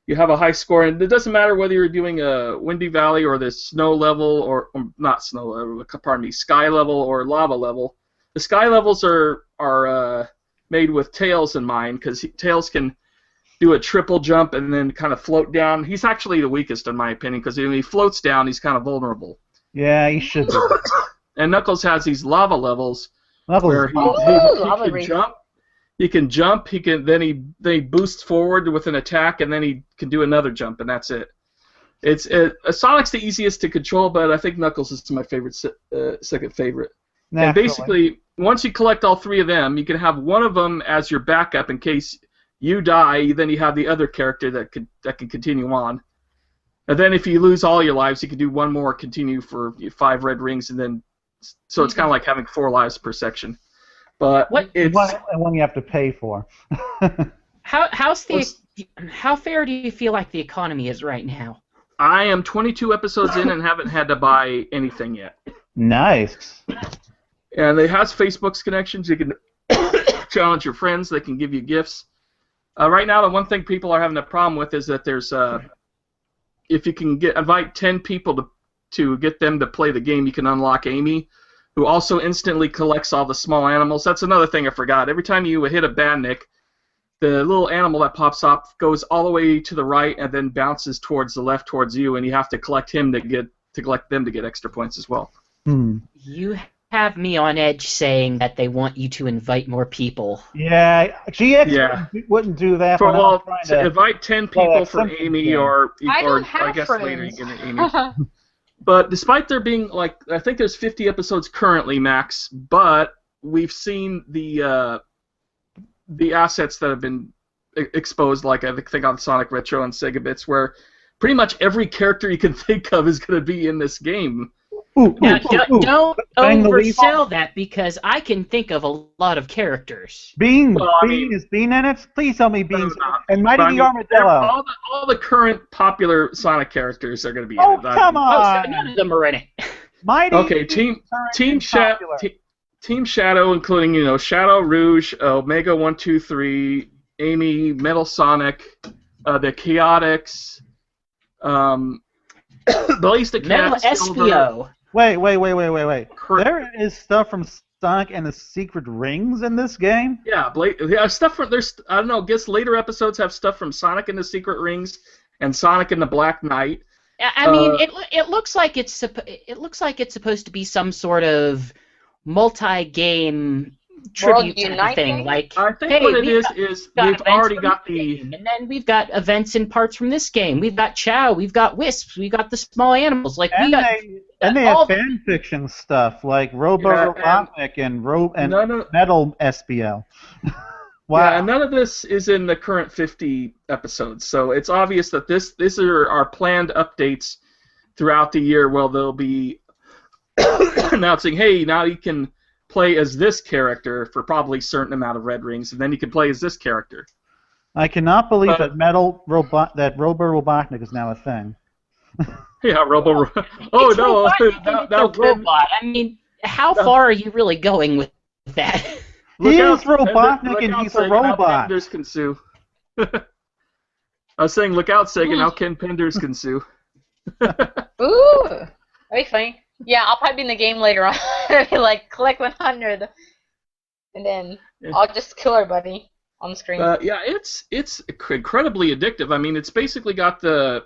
D: You have a high score, and it doesn't matter whether you're doing a Windy Valley or the snow level, or not snow level, pardon me, sky level or lava level. The sky levels are made with Tails in mind, because Tails can do a triple jump and then kind of float down. He's actually the weakest, in my opinion, because when he floats down, he's kind of vulnerable.
E: Yeah, you should be.
D: And Knuckles has these lava levels
E: Knuckles
D: where
E: is
D: he
F: lava
D: can
F: race.
D: jump. He can jump. Then he boosts forward with an attack, and then he can do another jump, and that's it. Sonic's the easiest to control, but I think Knuckles is my favorite, second favorite. And
E: Naturally.
D: basically, once you collect all 3 of them, you can have one of them as your backup in case you die. Then you have the other character that can continue on. And then if you lose all your lives, you can do one more continue for 5 red rings, and then so it's kind of like having 4 lives per section. But it's
E: one you have to pay for.
G: How fair do you feel like the economy is right now?
D: I am 22 episodes in and haven't had to buy anything yet.
E: Nice.
D: And it has Facebook's connections. You can challenge your friends. They can give you gifts. Right now, the one thing people are having a problem with is that there's if you can invite 10 people to get them to play the game, you can unlock Amy, who also instantly collects all the small animals. That's another thing I forgot. Every time you hit a badnik, the little animal that pops up goes all the way to the right and then bounces towards the left towards you, and you have to collect him to collect them to get extra points as well.
G: You have me on edge saying that they want you to invite more people.
E: Yeah, GX wouldn't do that.
D: For,
E: when I was
D: well,
E: trying
D: to invite 10 people for
E: Simpsons
D: Amy,
E: game.
D: or
F: I don't
D: I
F: have
D: guess
F: friends.
D: later you get an Amy. But despite there being, like, I think there's 50 episodes currently, Max, but we've seen the assets that have been exposed, like I think on Sonic Retro and Segabits, where pretty much every character you can think of is going to be in this game.
G: Now, don't
E: Bang the leaf
G: oversell that, because I can think of a lot of characters.
E: Bean,
D: Well, I
E: Bean
D: mean-
E: is Bean in it? Please tell me Bean's
D: No,
E: and Mighty
D: But, I
E: the
D: mean,
E: Armadillo.
D: all the current popular Sonic characters are going to be
E: Oh,
D: in it.
E: come
G: Oh, so none
E: on!
G: of them are in it.
E: Mighty.
D: Okay,
E: is
D: Team
E: current and popular.
D: Team Shadow, including Shadow Rouge, Omega 123, Amy, Metal Sonic, the Chaotix, Ballistic
G: Metal
D: Cat, Silver,
G: SPO.
E: Wait.
D: Cur-
E: There is stuff from Sonic and the Secret Rings in this game?
D: Yeah, stuff from there's I don't know. I guess later episodes have stuff from Sonic and the Secret Rings and Sonic and the Black Knight.
G: I mean, it looks like it's supposed to be some sort of multi-game tribute sort of
F: Unite
G: thing.
F: thing?
G: Like,
D: I think
G: hey,
D: what it
G: we've
D: is
G: got-
D: is
G: got
D: we've
G: events
D: already
G: from
D: got
G: this
D: the
G: game, and then we've got events and parts from this game. We've got Chow, we've got Wisps, we've got the small animals. Like we
E: And
G: got
E: they
G: all
E: have fan fiction stuff like Robo Robotnik and
D: none of,
E: Metal SPL. Wow.
D: Yeah, and none of this is in the current 50 episodes, so it's obvious that these are our planned updates throughout the year. Well, they'll be announcing, hey, now you can play as this character for probably a certain amount of red rings, and then you can play as this character.
E: I cannot believe that Robo Robotnik is now a thing.
D: Yeah, Robo. Oh
G: it's
D: no!
G: Robotnik and
D: now,
G: it's
D: now
G: a robot. I mean, how far are you really going with that?
E: He is
D: look
E: Robotnik and
D: out,
E: he's a
D: Sega, now
E: robot.
D: Penders can sue. I was saying, look out, Sega, now Ken Penders can sue.
F: Ooh, that'd be funny. Yeah, I'll probably be in the game later on. Be like, collect 100, and then I'll just kill everybody on the screen.
D: Yeah, it's incredibly addictive. I mean, it's basically got the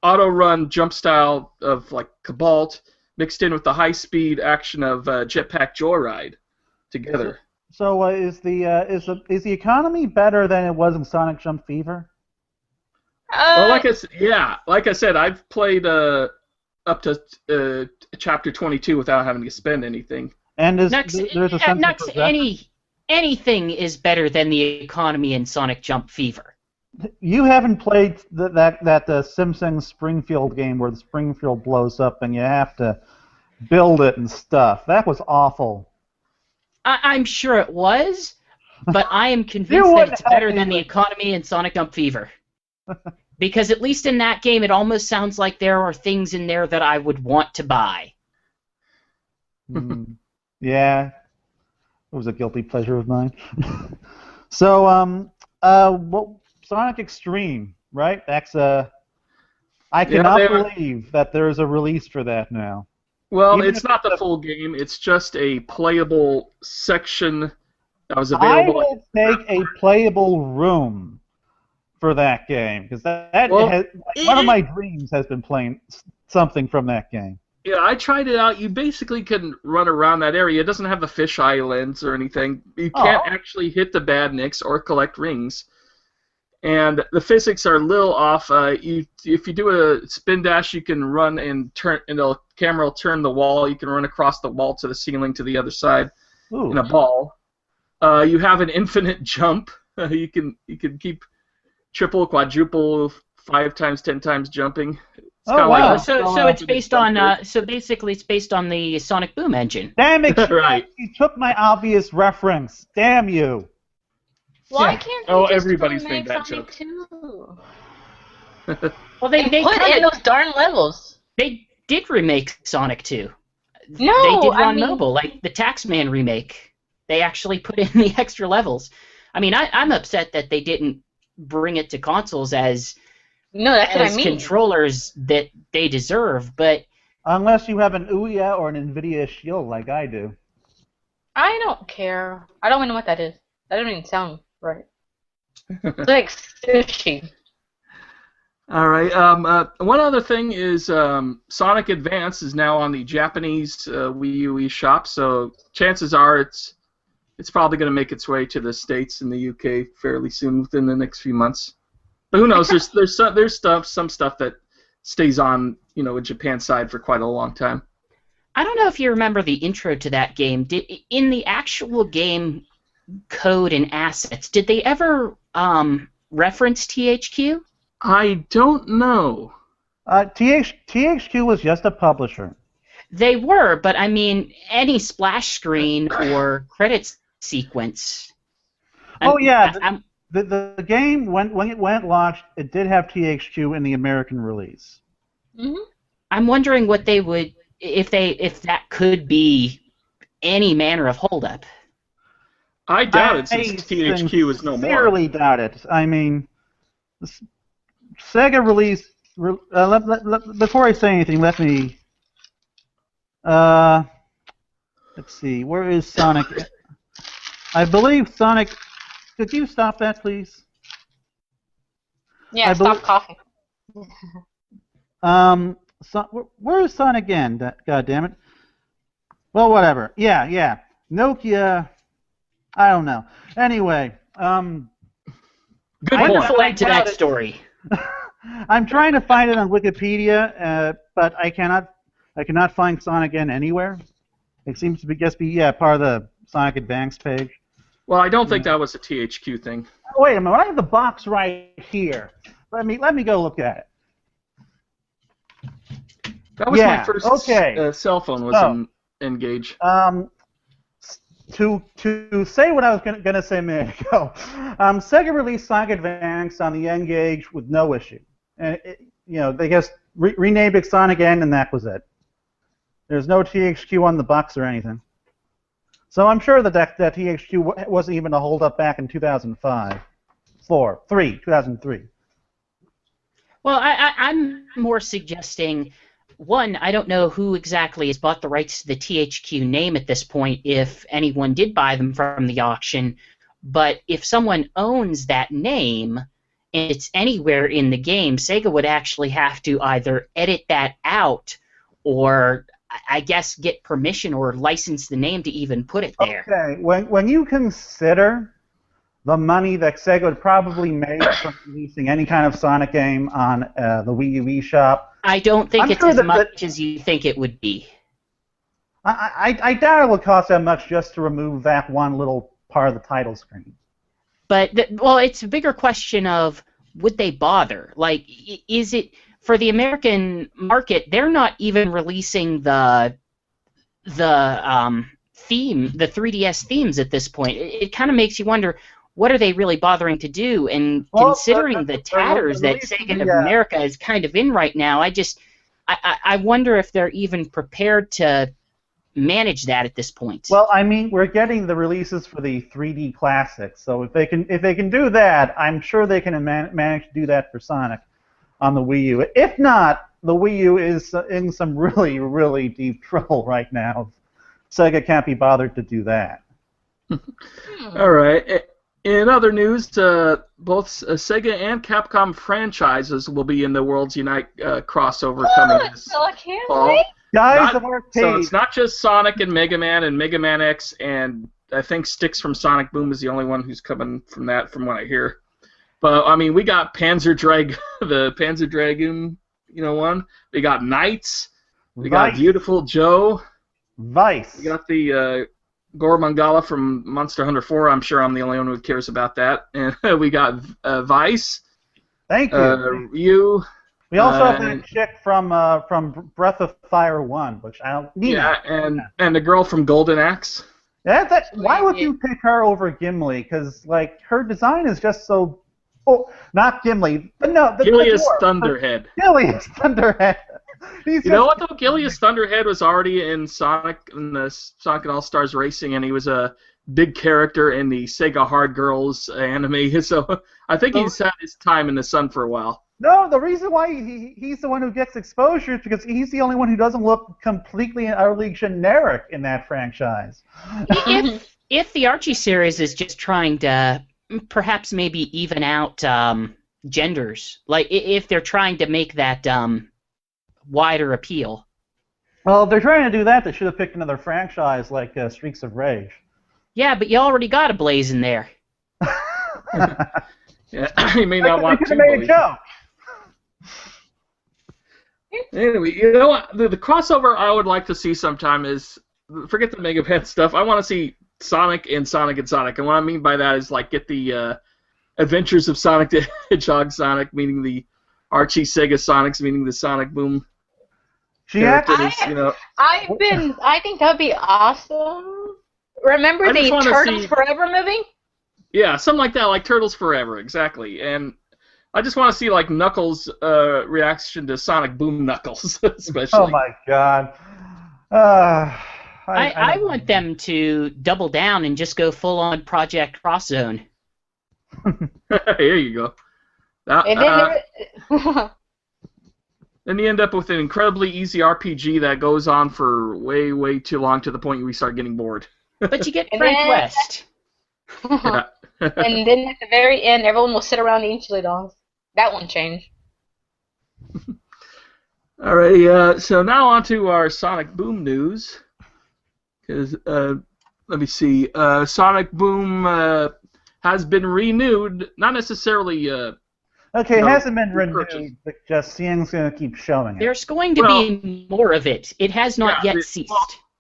D: auto run jump style of like Cobalt mixed in with the high speed action of Jetpack Joyride together.
E: So is the economy better than it was in Sonic Jump Fever?
D: Well, like I said, I've played up to chapter 22 without having to spend anything.
E: And there's a sense
G: Nux,
E: of progression.
G: anything is better than the economy in Sonic Jump Fever.
E: You haven't played that Simpsons Springfield game where the Springfield blows up and you have to build it and stuff. That was awful.
G: I'm sure it was, but I am
E: You
G: convinced that
E: wouldn't
G: it's
E: have
G: better
E: me
G: than the
E: with-
G: economy in Sonic Jump Fever. Because at least in that game, it almost sounds like there are things in there that I would want to buy.
E: Yeah, it was a guilty pleasure of mine. So, Sonic Xtreme, right? That's I cannot believe that there's a release for that now.
D: Well,
E: Even
D: it's
E: if
D: not
E: it's
D: the
E: a-
D: full game. It's just a playable section that was
E: I
D: available.
E: will take a playable room for that game because
D: Well,
E: one of my dreams has been playing something from that game.
D: Yeah, I tried it out. You basically can run around that area. It doesn't have the fish islands or anything. You can't actually hit the badniks or collect rings. And the physics are a little off. If you do a spin dash, you can run and turn, and the camera will turn the wall. You can run across the wall to the ceiling to the other side
E: Ooh.
D: in a ball. You have an infinite jump. You can keep triple, quadruple, 5 times, 10 times jumping. It's kinda
E: wow.
D: like
G: So it's based on so basically it's based on the Sonic Boom engine.
E: Damn it!
D: Right.
E: You took my obvious reference. Damn you!
F: Why can't they
D: Oh,
F: just
D: everybody's
F: remake
D: made that
F: Sonic
D: joke.
F: 2?
G: Well, they
F: Put in those darn levels.
G: they did remake Sonic 2.
F: No,
G: they did
F: I
G: run
F: mean-
G: mobile, like the Taxman remake. They actually put in the extra levels. I mean, I'm upset that they didn't bring it to consoles as
F: No, that's what I
G: as
F: mean.
G: controllers that they deserve, but
E: Unless you have an Ouya or an NVIDIA Shield like I do.
F: I don't care. I don't even know what that is. That doesn't even sound right. It's like sushi.
D: All right. One other thing is Sonic Advance is now on the Japanese Wii U eShop, so chances are it's probably going to make its way to the States and the UK fairly soon, within the next few months. But who knows? There's some stuff that stays on, a Japan side for quite a long time.
G: I don't know if you remember the intro to that game. In the actual game code and assets, did they ever reference THQ?
D: I don't know.
E: THQ was just a publisher.
G: They were, but I mean, any splash screen or credits sequence.
E: The game, when it went launched, it did have THQ in the American release.
F: Mm-hmm.
G: I'm wondering what they would, if that could be any manner of holdup.
D: I doubt it, since THQ is no more.
E: Sincerely doubt it. I mean, Sega released. Before I say anything, let me. Let's see. Where is Sonic? I believe Sonic. Could you stop that, please?
F: Yeah, stop coughing.
E: Where is Sonic again? God damn it. Well, whatever. Yeah. Nokia. I don't know. Anyway,
D: Good
G: Wonderful
E: point.
G: end to that story.
E: I'm trying to find it on Wikipedia, but I cannot find Sonic again anywhere. It seems to just be part of the Sonic Advance page.
D: Well, I don't think that was a THQ thing.
E: Wait a minute, I have the box right here. Let me go look at it.
D: That was my first cell phone was N-Gage.
E: To say what I was going to say a minute ago, Sega released Sonic Advance on the N-Gage with no issue. And they just renamed it Sonic N, and that was it. There's no THQ on the box or anything. So I'm sure that THQ wasn't even a holdup back in 2003.
G: Well, I'm more suggesting, one, I don't know who exactly has bought the rights to the THQ name at this point, if anyone did buy them from the auction, but if someone owns that name and it's anywhere in the game, Sega would actually have to either edit that out or, I guess, get permission or license the name to even put it there.
E: Okay, when you consider the money that Sega would probably make from releasing any kind of Sonic game on the Wii U eShop,
G: I don't think it's as much as you think it would be.
E: I doubt it would cost that much just to remove that one little part of the title screen.
G: But, it's a bigger question of, would they bother? Like, is it, for the American market, they're not even releasing the theme, the 3DS themes at this point. It kind of makes you wonder, what are they really bothering to do? And considering the tatters that Sega of America is kind of in right now, I wonder if they're even prepared to manage that at this point.
E: Well, I mean, we're getting the releases for the 3D classics, so if they can do that, I'm sure they can manage to do that for Sonic on the Wii U. If not, the Wii U is in some really, really deep trouble right now. Sega can't be bothered to do that.
D: All right. In other news, both Sega and Capcom franchises will be in the Worlds Unite crossover coming this fall.
E: Guys of Arcade.
D: So it's not just Sonic and Mega Man X, and I think Styx from Sonic Boom is the only one who's coming from that, from what I hear. But I mean, we got the Panzer Dragoon, one. We got Knights. We got Beautiful Joe.
E: Vice.
D: We got the Gore Mangala from Monster Hunter 4. I'm sure I'm the only one who cares about that. And we got Vice.
E: Thank you.
D: Ryu.
E: We also have that chick from Breath of Fire 1, which I don't need.
D: Yeah, and the girl from Golden Axe.
E: Why would you pick her over Gimli? Because her design is just so. Oh, not Gimli, but no.
D: Gilius Thunderhead.
E: Gilius Thunderhead.
D: You know what though? Gilius Thunderhead was already in Sonic and All-Stars Racing, and he was a big character in the Sega Hard Girls anime. So I think he's had his time in the sun for a while.
E: No, the reason why he's the one who gets exposure is because he's the only one who doesn't look completely and utterly generic in that franchise.
G: If the Archie series is just trying to perhaps maybe even out genders, like if they're trying to make that wider appeal.
E: Well, if they're trying to do that, they should have picked another franchise like Streaks of Rage.
G: Yeah, but you already got a Blaze in there.
D: Yeah, you may not want to
E: made a joke.
D: Anyway, you know what? The crossover I would like to see sometime is, forget the Mega Man stuff, I want to see Sonic and Sonic and Sonic. And what I mean by that is, like, get the Adventures of Sonic the Hedgehog Sonic, meaning the Archie Sega Sonics, meaning the Sonic Boom characters, you know.
F: I think that'd be awesome. Remember the Turtles Forever movie?
D: Yeah, something like that, like Turtles Forever, exactly. And I just want to see, like, Knuckles' reaction to Sonic Boom Knuckles, especially.
E: Oh my God.
G: I want them to double down and just go full on Project Cross Zone.
D: Here you go. Then you end up with an incredibly easy RPG that goes on for way, way too long to the point we start getting bored.
G: But you get Frank West.
D: Yeah.
F: And then at the very end, everyone will sit around eating chili dogs. That won't change.
D: Alrighty, so now on to our Sonic Boom news. Because, let me see, Sonic Boom has been renewed, not necessarily...
E: Okay, it hasn't been renewed, but just CN's going to keep showing it.
G: There's going to be more of it. It has not yet ceased.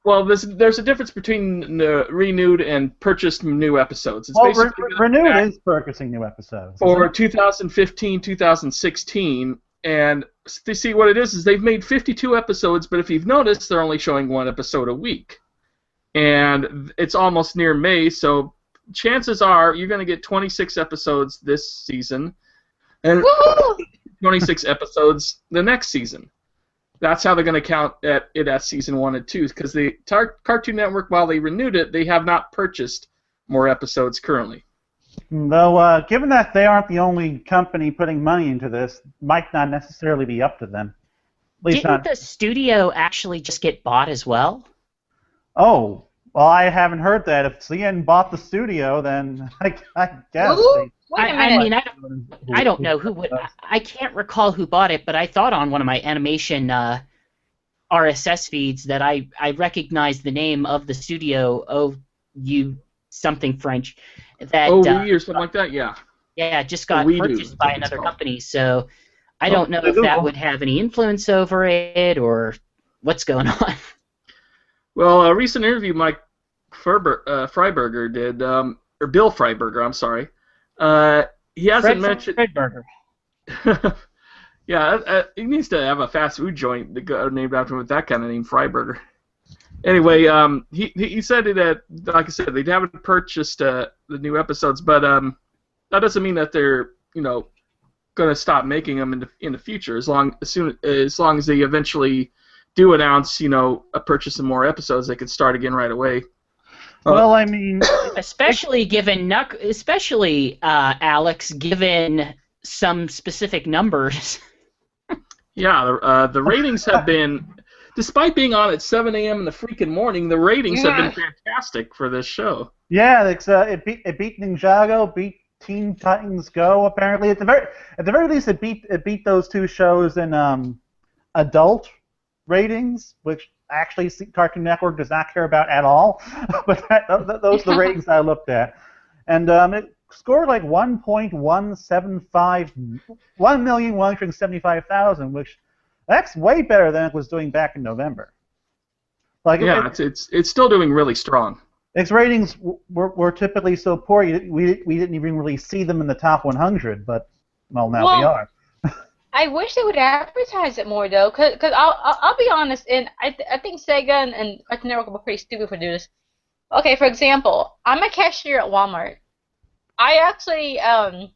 D: Well, there's a difference between renewed and purchased new episodes. It's
E: renewed is purchasing new episodes.
D: For 2015, 2016, and to see what it is they've made 52 episodes, but if you've noticed, they're only showing one episode a week. And it's almost near May, so chances are you're going to get 26 episodes this season, and 26 episodes the next season. That's how they're going to count it as season 1 and 2, because the Cartoon Network, while they renewed it, they have not purchased more episodes currently.
E: Though, given that they aren't the only company putting money into this, might not necessarily be up to them.
G: Didn't the studio actually just get bought as well?
E: Oh, well, I haven't heard that. If CN bought the studio, then I guess.
G: I don't know who would. I can't recall who bought it, but I thought on one of my animation RSS feeds that I recognized the name of the studio. Something French. That
D: OE or something like that. Yeah.
G: Yeah, just got purchased by another company. So I don't know if that would have any influence over it or what's going on.
D: Well, a recent interview Mike Freiberger did, or Bill Freiberger, I'm sorry. He hasn't mentioned.
G: Freiberger.
D: Yeah, he needs to have a fast food joint named after him with that kind of name, Freiberger. Anyway, he said that, like I said, they haven't purchased the new episodes, but that doesn't mean that they're going to stop making them in the future. As long as they eventually do announce a purchase of more episodes, they could start again right away.
E: Well, I mean,
G: especially Alex, given some specific numbers.
D: Yeah, the ratings have been, despite being on at 7 a.m. in the freaking morning, the ratings have been fantastic for this show.
E: Yeah, it beat Ninjago, beat Teen Titans Go. Apparently, at the very least, it beat those two shows in adult ratings, which actually Cartoon Network does not care about at all. But those are the ratings I looked at, and it scored like 1,175,000, which that's way better than it was doing back in November. Like
D: it's still doing really strong.
E: Its ratings were typically so poor we didn't even really see them in the top 100, but now we are.
F: I wish they would advertise it more though, cause I'll be honest, and I think Sega and Cartoon Network were pretty stupid for doing this. Okay, for example, I'm a cashier at Walmart. I actually I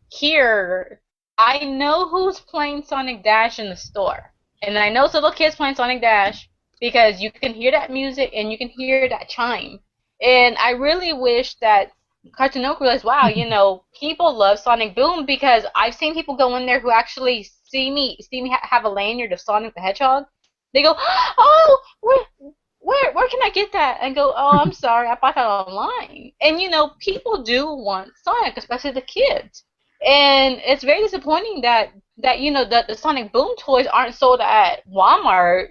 F: know who's playing Sonic Dash in the store, and I know it's little kids playing Sonic Dash because you can hear that music and you can hear that chime. And I really wish that Cartoon Network realized, wow, people love Sonic Boom because I've seen people go in there who actually see me have a lanyard of Sonic the Hedgehog. They go, oh, where can I get that? And go, oh, I'm sorry, I bought that online. And people do want Sonic, especially the kids. And it's very disappointing that the Sonic Boom toys aren't sold at Walmart.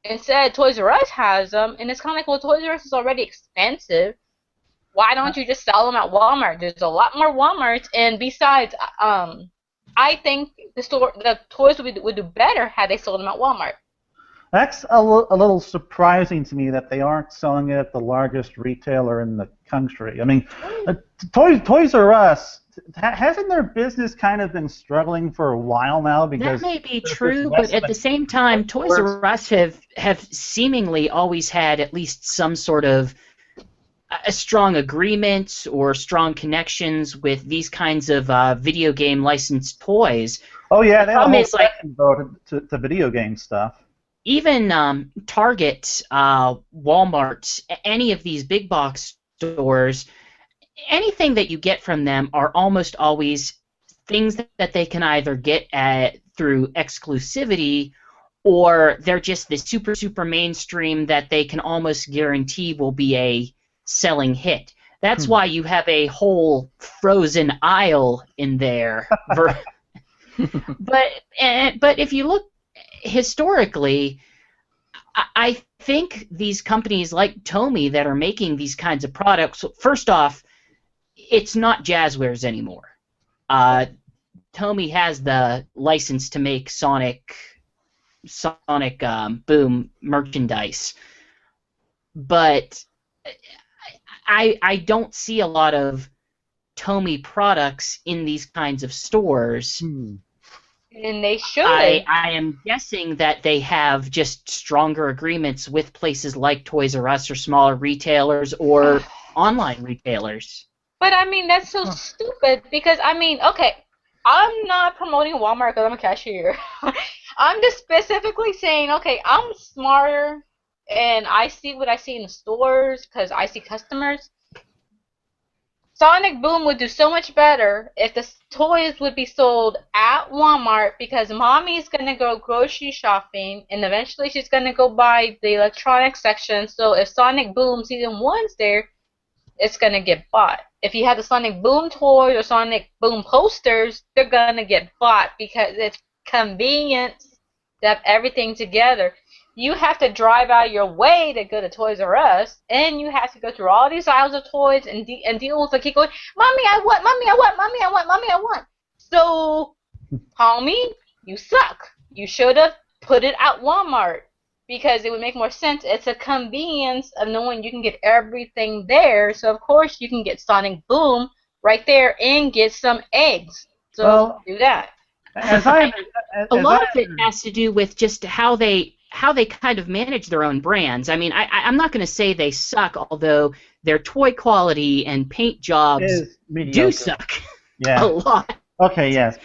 F: Instead, Toys R Us has them, and it's kind of like, well, Toys R Us is already expensive. Why don't you just sell them at Walmart? There's a lot more Walmarts, and besides, I think the toys would do better had they sold them at Walmart.
E: That's a little surprising to me that they aren't selling it at the largest retailer in the country. I mean, Toys R Us, hasn't their business kind of been struggling for a while now? Because
G: that may be true, but at the same time, Toys R Us have seemingly always had at least some sort of a strong agreement or strong connections with these kinds of video game licensed toys.
E: Oh yeah, they have a whole
G: is, like,
E: section devoted to video game stuff.
G: Even Target, Walmart, any of these big box stores, anything that you get from them are almost always things that they can either get through exclusivity, or they're just the super mainstream that they can almost guarantee will be a selling hit. That's why you have a whole frozen aisle in there. But if you look historically, I think these companies like Tomy that are making these kinds of products, first off, it's not Jazzwares anymore. Tomy has the license to make Sonic Boom merchandise, but I don't see a lot of Tomy products in these kinds of stores.
F: And they should.
G: I am guessing that they have just stronger agreements with places like Toys R Us or smaller retailers or online retailers.
F: But I mean, that's so stupid because okay, I'm not promoting Walmart because I'm a cashier. I'm just specifically saying, okay, I'm smarter and I see what I see in the stores because I see customers. Sonic Boom would do so much better if the toys would be sold at Walmart because mommy's going to go grocery shopping and eventually she's going to go buy the electronics section. So if Sonic Boom Season 1's there, it's going to get bought. If you have the Sonic Boom toys or Sonic Boom posters, they're going to get bought because it's convenient to have everything together. You have to drive out of your way to go to Toys R Us, and you have to go through all these aisles of toys and deal with the kid going, Mommy, I want, Mommy, I want, Mommy, I want, Mommy, I want. So, homie, you suck. You should have put it at Walmart because it would make more sense. It's a convenience of knowing you can get everything there. So, of course, you can get Sonic Boom right there and get some eggs. So, do that.
G: A lot of it has to do with just how they kind of manage their own brands. I mean, I'm not going to say they suck, although their toy quality and paint jobs do suck a lot.
E: Okay, yes.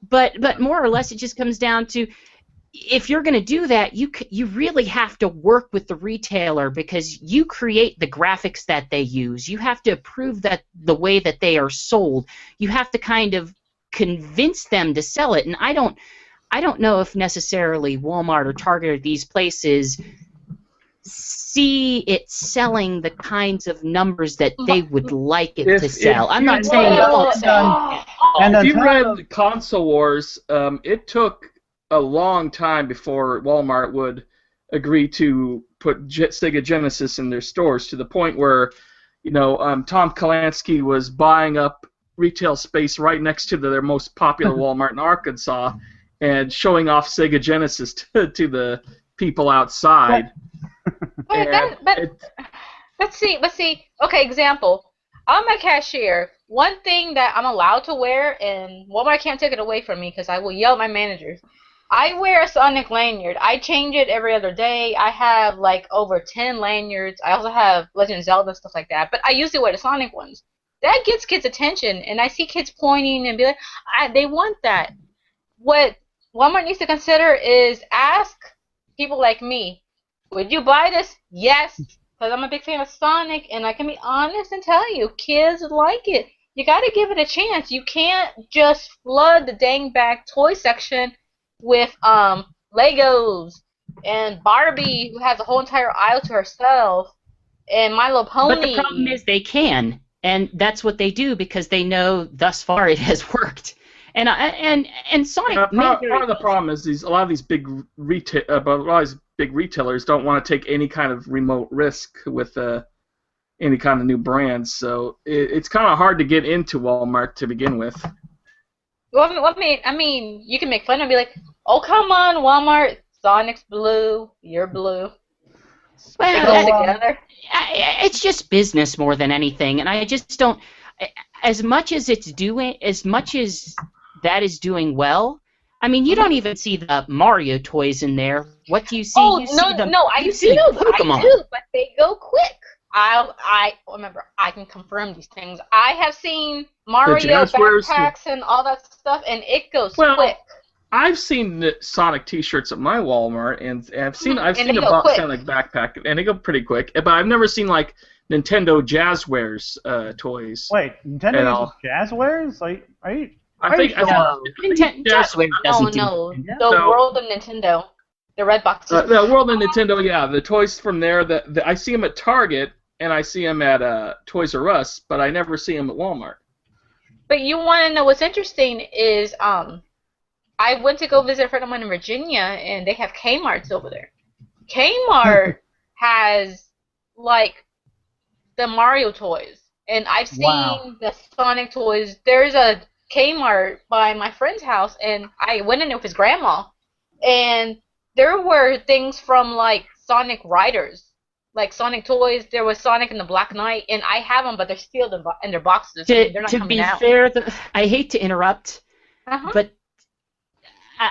G: But more or less, it just comes down to, if you're going to do that, you really have to work with the retailer because you create the graphics that they use. You have to approve that the way that they are sold. You have to kind of convince them to sell it, and I don't know if necessarily Walmart or Target or these places see it selling the kinds of numbers that they would like it to sell. I'm not saying it won't sell.
D: If you read Console Wars, it took a long time before Walmart would agree to put Sega Genesis in their stores, to the point where, Tom Kalinske was buying up retail space right next to their most popular Walmart in Arkansas and showing off Sega Genesis to the people outside.
F: Let's see. Okay, example. I'm a cashier. One thing that I'm allowed to wear, and Walmart can't take it away from me because I will yell at my managers. I wear a Sonic lanyard. I change it every other day. I have like over 10 lanyards. I also have Legend of Zelda, stuff like that. But I usually wear the Sonic ones. That gets kids' attention, and I see kids pointing and be like, they want that. What Walmart needs to consider is ask people like me, would you buy this? Yes. because I'm a big fan of Sonic, and I can be honest and tell you, kids like it. You gotta give it a chance. You can't just flood the dang back toy section with Legos and Barbie, who has a whole entire aisle to herself, and My Little Pony.
G: But the problem is they can, and that's what they do because they know thus far it has worked. And Sonic.
D: Part of the problem is a lot of these big retailers don't want to take any kind of remote risk with any kind of new brands, so it's kind of hard to get into Walmart to begin with.
F: Well, I mean, you can make fun and be like, "Oh, come on, Walmart! Sonic's blue, you're blue."
G: Well,
F: Together.
G: It's just business more than anything, and I just don't. As much as that is doing well. I mean, you don't even see the Mario toys in there. What do you see?
F: Oh,
G: you
F: no,
G: see them,
F: no, I
G: you
F: do,
G: see Pokemon.
F: I do, but they go quick. I remember, I can confirm these things. I have seen Mario backpacks and all that stuff, and it goes quick.
D: I've seen the Sonic T-shirts at my Walmart, and I've seen a Sonic backpack, and they go pretty quick. But I've never seen like Nintendo Jazzwares toys.
E: Wait, Nintendo Jazzwares? Are you?
D: I think
G: Jazzwares doesn't do
F: the World of Nintendo, the red boxes.
D: The World of Nintendo, yeah, the toys from there. I see them at Target and I see them at Toys R Us, but I never see them at Walmart.
F: But you want to know what's interesting is I went to go visit a friend of mine in Virginia, and they have Kmart's over there. Kmart has like the Mario toys, and I've seen the Sonic toys. There's a Kmart by my friend's house, and I went in there with his grandma, and there were things from like Sonic Riders, like Sonic toys. There was Sonic and the Black Knight, and I have them, but they're still in their boxes. They're not coming out.
G: To be fair, I hate to interrupt, but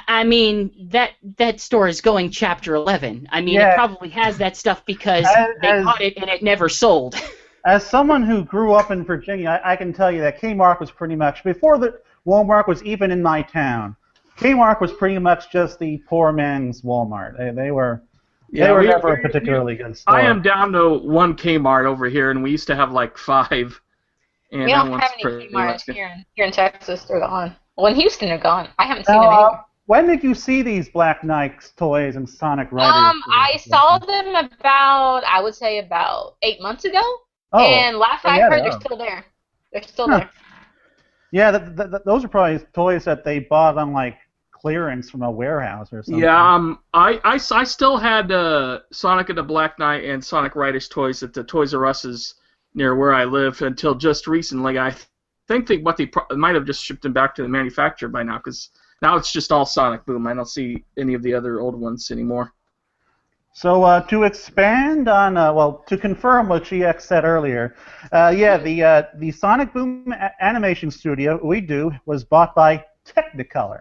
G: I mean that store is going Chapter 11. I mean, it probably has that stuff because they caught it and it never sold.
E: As someone who grew up in Virginia, I can tell you that Kmart was pretty much, before the Walmart was even in my town, Kmart was pretty much just the poor man's Walmart. They were never a particularly good store.
D: I am down to one Kmart over here, and we used to have like 5. And
F: we don't have any Kmarts here in Texas. They're gone. Well, in Houston, they're gone. I haven't seen them anywhere.
E: When did you see these Black Knight toys and Sonic Riders?
F: I saw them I would say about 8 months ago.
E: Oh,
F: and last I heard, they're still there. They're still there.
E: Yeah, those are probably toys that they bought on like clearance from a warehouse or something.
D: Yeah, I still had Sonic and the Black Knight and Sonic Riders toys at the Toys R Us's near where I live until just recently. I think they might have just shipped them back to the manufacturer by now, because now it's just all Sonic Boom. I don't see any of the other old ones anymore.
E: So to expand on, to confirm what GX said earlier, the Sonic Boom animation studio was bought by Technicolor.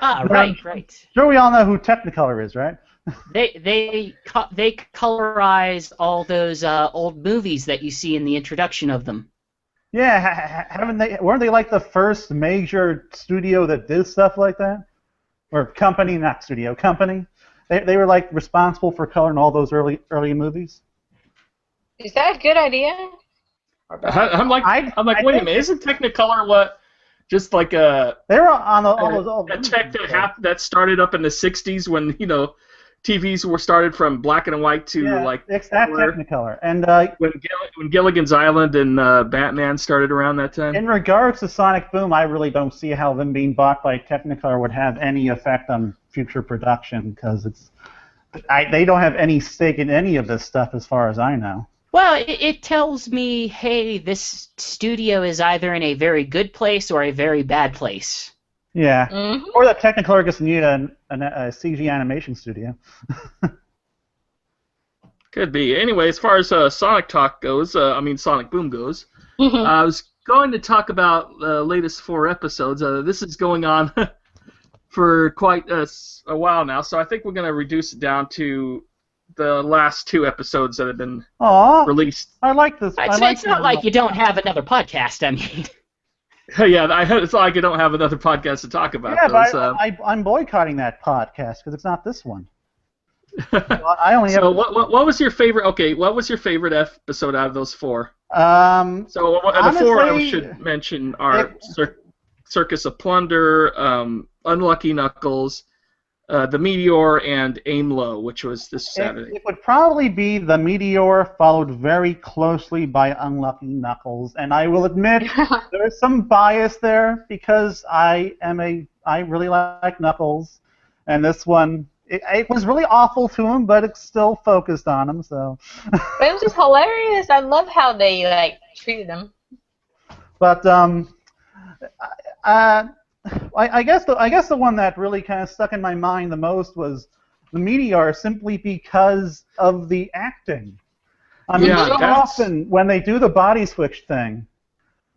G: Right.
E: Sure, we all know who Technicolor is, right?
G: They colorize all those old movies that you see in the introduction of them.
E: Yeah, weren't they like the first major studio that did stuff like that? Or company, not studio, company? They were like responsible for coloring all those early movies.
F: Is that a good idea?
D: I'm like, wait a minute, isn't Technicolor what? Just like a
E: they were on all those old
D: tech that started up in the '60s when TVs were started from black and white to
E: it's that Technicolor. And
D: when Gilligan's Island and Batman started around that time.
E: In regards to Sonic Boom, I really don't see how them being bought by Technicolor would have any effect on future production, because they don't have any stake in any of this stuff as far as I know.
G: Well, it tells me, hey, this studio is either in a very good place or a very bad place.
E: Yeah, or that Technicolor just need a CG animation studio.
D: Could be. Anyway, as far as Sonic Talk goes, Sonic Boom goes, I was going to talk about the latest 4 episodes. This is going on for quite a while now, so I think we're going to reduce it down to the last 2 episodes that have been released.
E: I like this.
G: It's not like you don't have another podcast, I mean.
D: Yeah, it's not like I don't have another podcast to talk about.
E: Yeah, but I'm boycotting that podcast because it's not this one. Well, I only have.
D: So what was your favorite? Okay, what was your favorite episode out of those 4?
E: So
D: The 4 I
E: honestly,
D: should mention are Circus of Plunder, Unlucky Knuckles, the Meteor, and Aim Low, which was this Saturday.
E: It would probably be the Meteor, followed very closely by Unlucky Knuckles, and I will admit there's some bias there because I really like Knuckles, and this one it was really awful to him, but it still focused on him. So.
F: But it was just hilarious. I love how they treated him.
E: But I guess the one that really kind of stuck in my mind the most was the Meteor, simply because of the acting. I mean, so often when they do the body switch thing,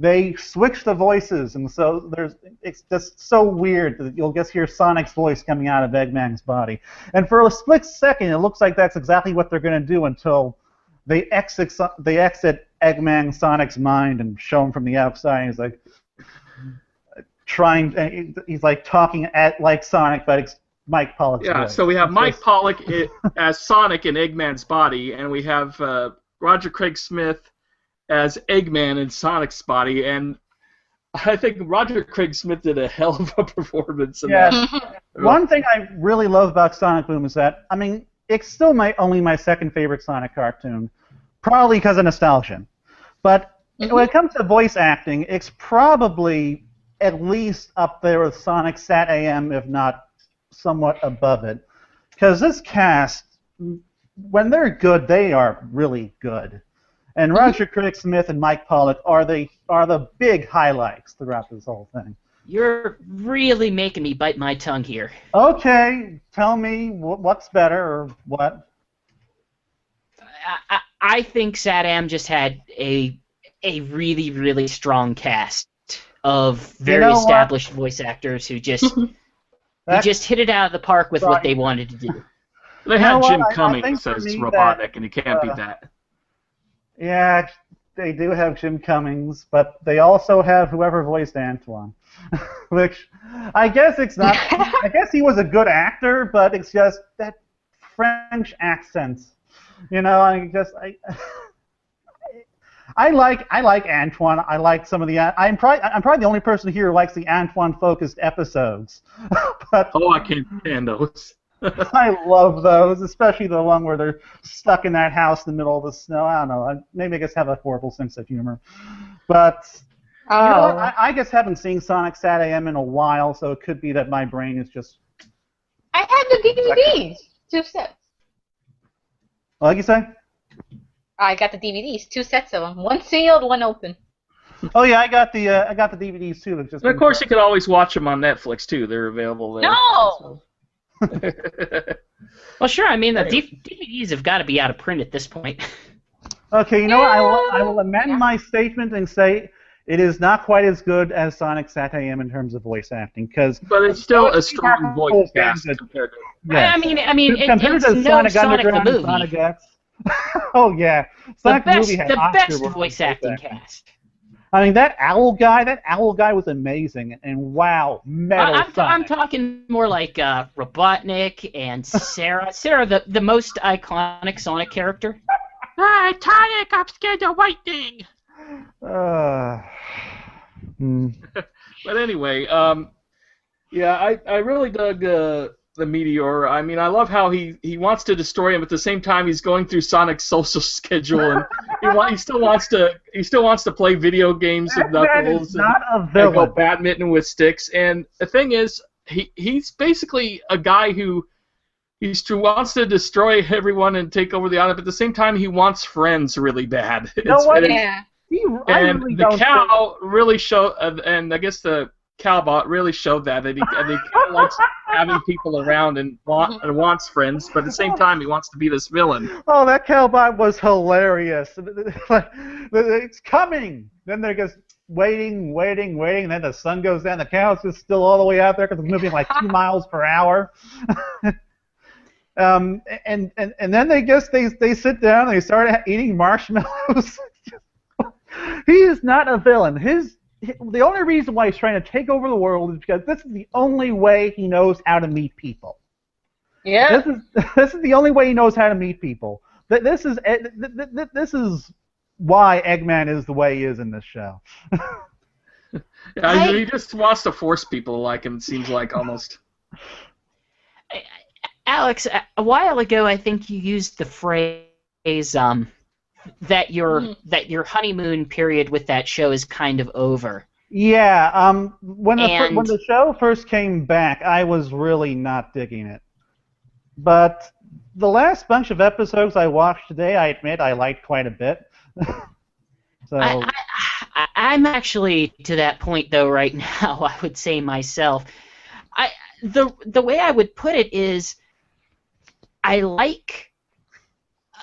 E: they switch the voices, and so it's just so weird that you'll just hear Sonic's voice coming out of Eggman's body. And for a split second, it looks like that's exactly what they're going to do until they exit Eggman Sonic's mind and show him from the outside. He's like he's like talking like Sonic, but it's Mike Pollock's voice.
D: So we have Mike Pollock as Sonic in Eggman's body, and we have Roger Craig Smith as Eggman in Sonic's body, and I think Roger Craig Smith did a hell of a performance in that.
E: One thing I really love about Sonic Boom is that, I mean, it's still only my second favorite Sonic cartoon, probably because of nostalgia. But when it comes to voice acting, it's probably at least up there with Sonic Sat AM, if not somewhat above it. Because this cast, when they're good, they are really good. And Roger Craig Smith and Mike Pollock are the big highlights throughout this whole thing.
G: You're really making me bite my tongue here.
E: Okay, tell me what's better or what.
G: I think Saddam just had a really, really strong cast of very established voice actors who just hit it out of the park with what they wanted to do.
D: They had Jim Cummings as Robotnik, and you can't beat that.
E: Yeah, they do have Jim Cummings, but they also have whoever voiced Antoine, which I guess it's not. I guess he was a good actor, but it's just that French accent. You know, I like Antoine. I like some of the. I'm probably the only person here who likes the Antoine-focused episodes. But
D: I can't stand those.
E: I love those, especially the one where they're stuck in that house in the middle of the snow. I don't know. Maybe I just have a horrible sense of humor. But you know what? I just haven't seen Sonic Sat AM in a while, so it could be that my brain is just.
F: I had the DVDs, 2 sets.
E: What'd you say?
F: I got the DVDs, 2 sets of them. One sealed, one open.
E: Oh yeah, I got the DVDs too. And
D: of course, you could always watch them on Netflix too. They're available there.
F: No.
G: Well, sure. I mean, the DVDs have got to be out of print at this point.
E: Okay, you know what? I will amend my statement and say it is not quite as good as Sonic Sat AM in terms of voice acting,
D: but it's still a strong voice cast compared to.
E: Yes.
G: I mean,
E: compared
G: it's
E: to
G: no
E: Sonic
G: Sonic the
E: Underground,
G: movie.
E: Sonic X. Oh yeah, Sonic the movie had
G: the best
E: Oscar-worthy
G: voice acting cast.
E: I mean, that owl guy was amazing, and wow, metal
G: I'm
E: Sonic.
G: talking more like Robotnik and Sarah. Sarah, the most iconic Sonic character.
D: Sonic, I'm scared of white thing. But anyway, yeah, I really dug the Meteor. I mean, I love how he wants to destroy him, at the same time he's going through Sonic's social schedule, and he still wants to play video games with Knuckles and go badminton with sticks. And the thing is, he's basically a guy who wants to destroy everyone and take over the island, but at the same time he wants friends really bad.
E: You know what?
D: And the cow really showed, and I guess the Cowbot really showed that he kind of likes having people around and wants friends, but at the same time he wants to be this villain.
E: Oh, that Cowbot was hilarious. It's coming. Then they're just waiting, and then the sun goes down. The cow's just still all the way out there because it's moving like 2 miles per hour. And then they sit down and they start eating marshmallows. He is not a villain. The only reason why he's trying to take over the world is because this is the only way he knows how to meet people.
F: Yeah.
E: This is the only way he knows how to meet people. This is why Eggman is the way he is in this show.
D: He just wants to force people to like him. It seems like almost.
G: Alex, a while ago, I think you used the phrase that your honeymoon period with that show is kind of over.
E: Yeah. When the show first came back, I was really not digging it. But the last bunch of episodes I watched today, I admit I liked quite a bit. So
G: I'm actually to that point though right now. I would say myself. The way I would put it is, I like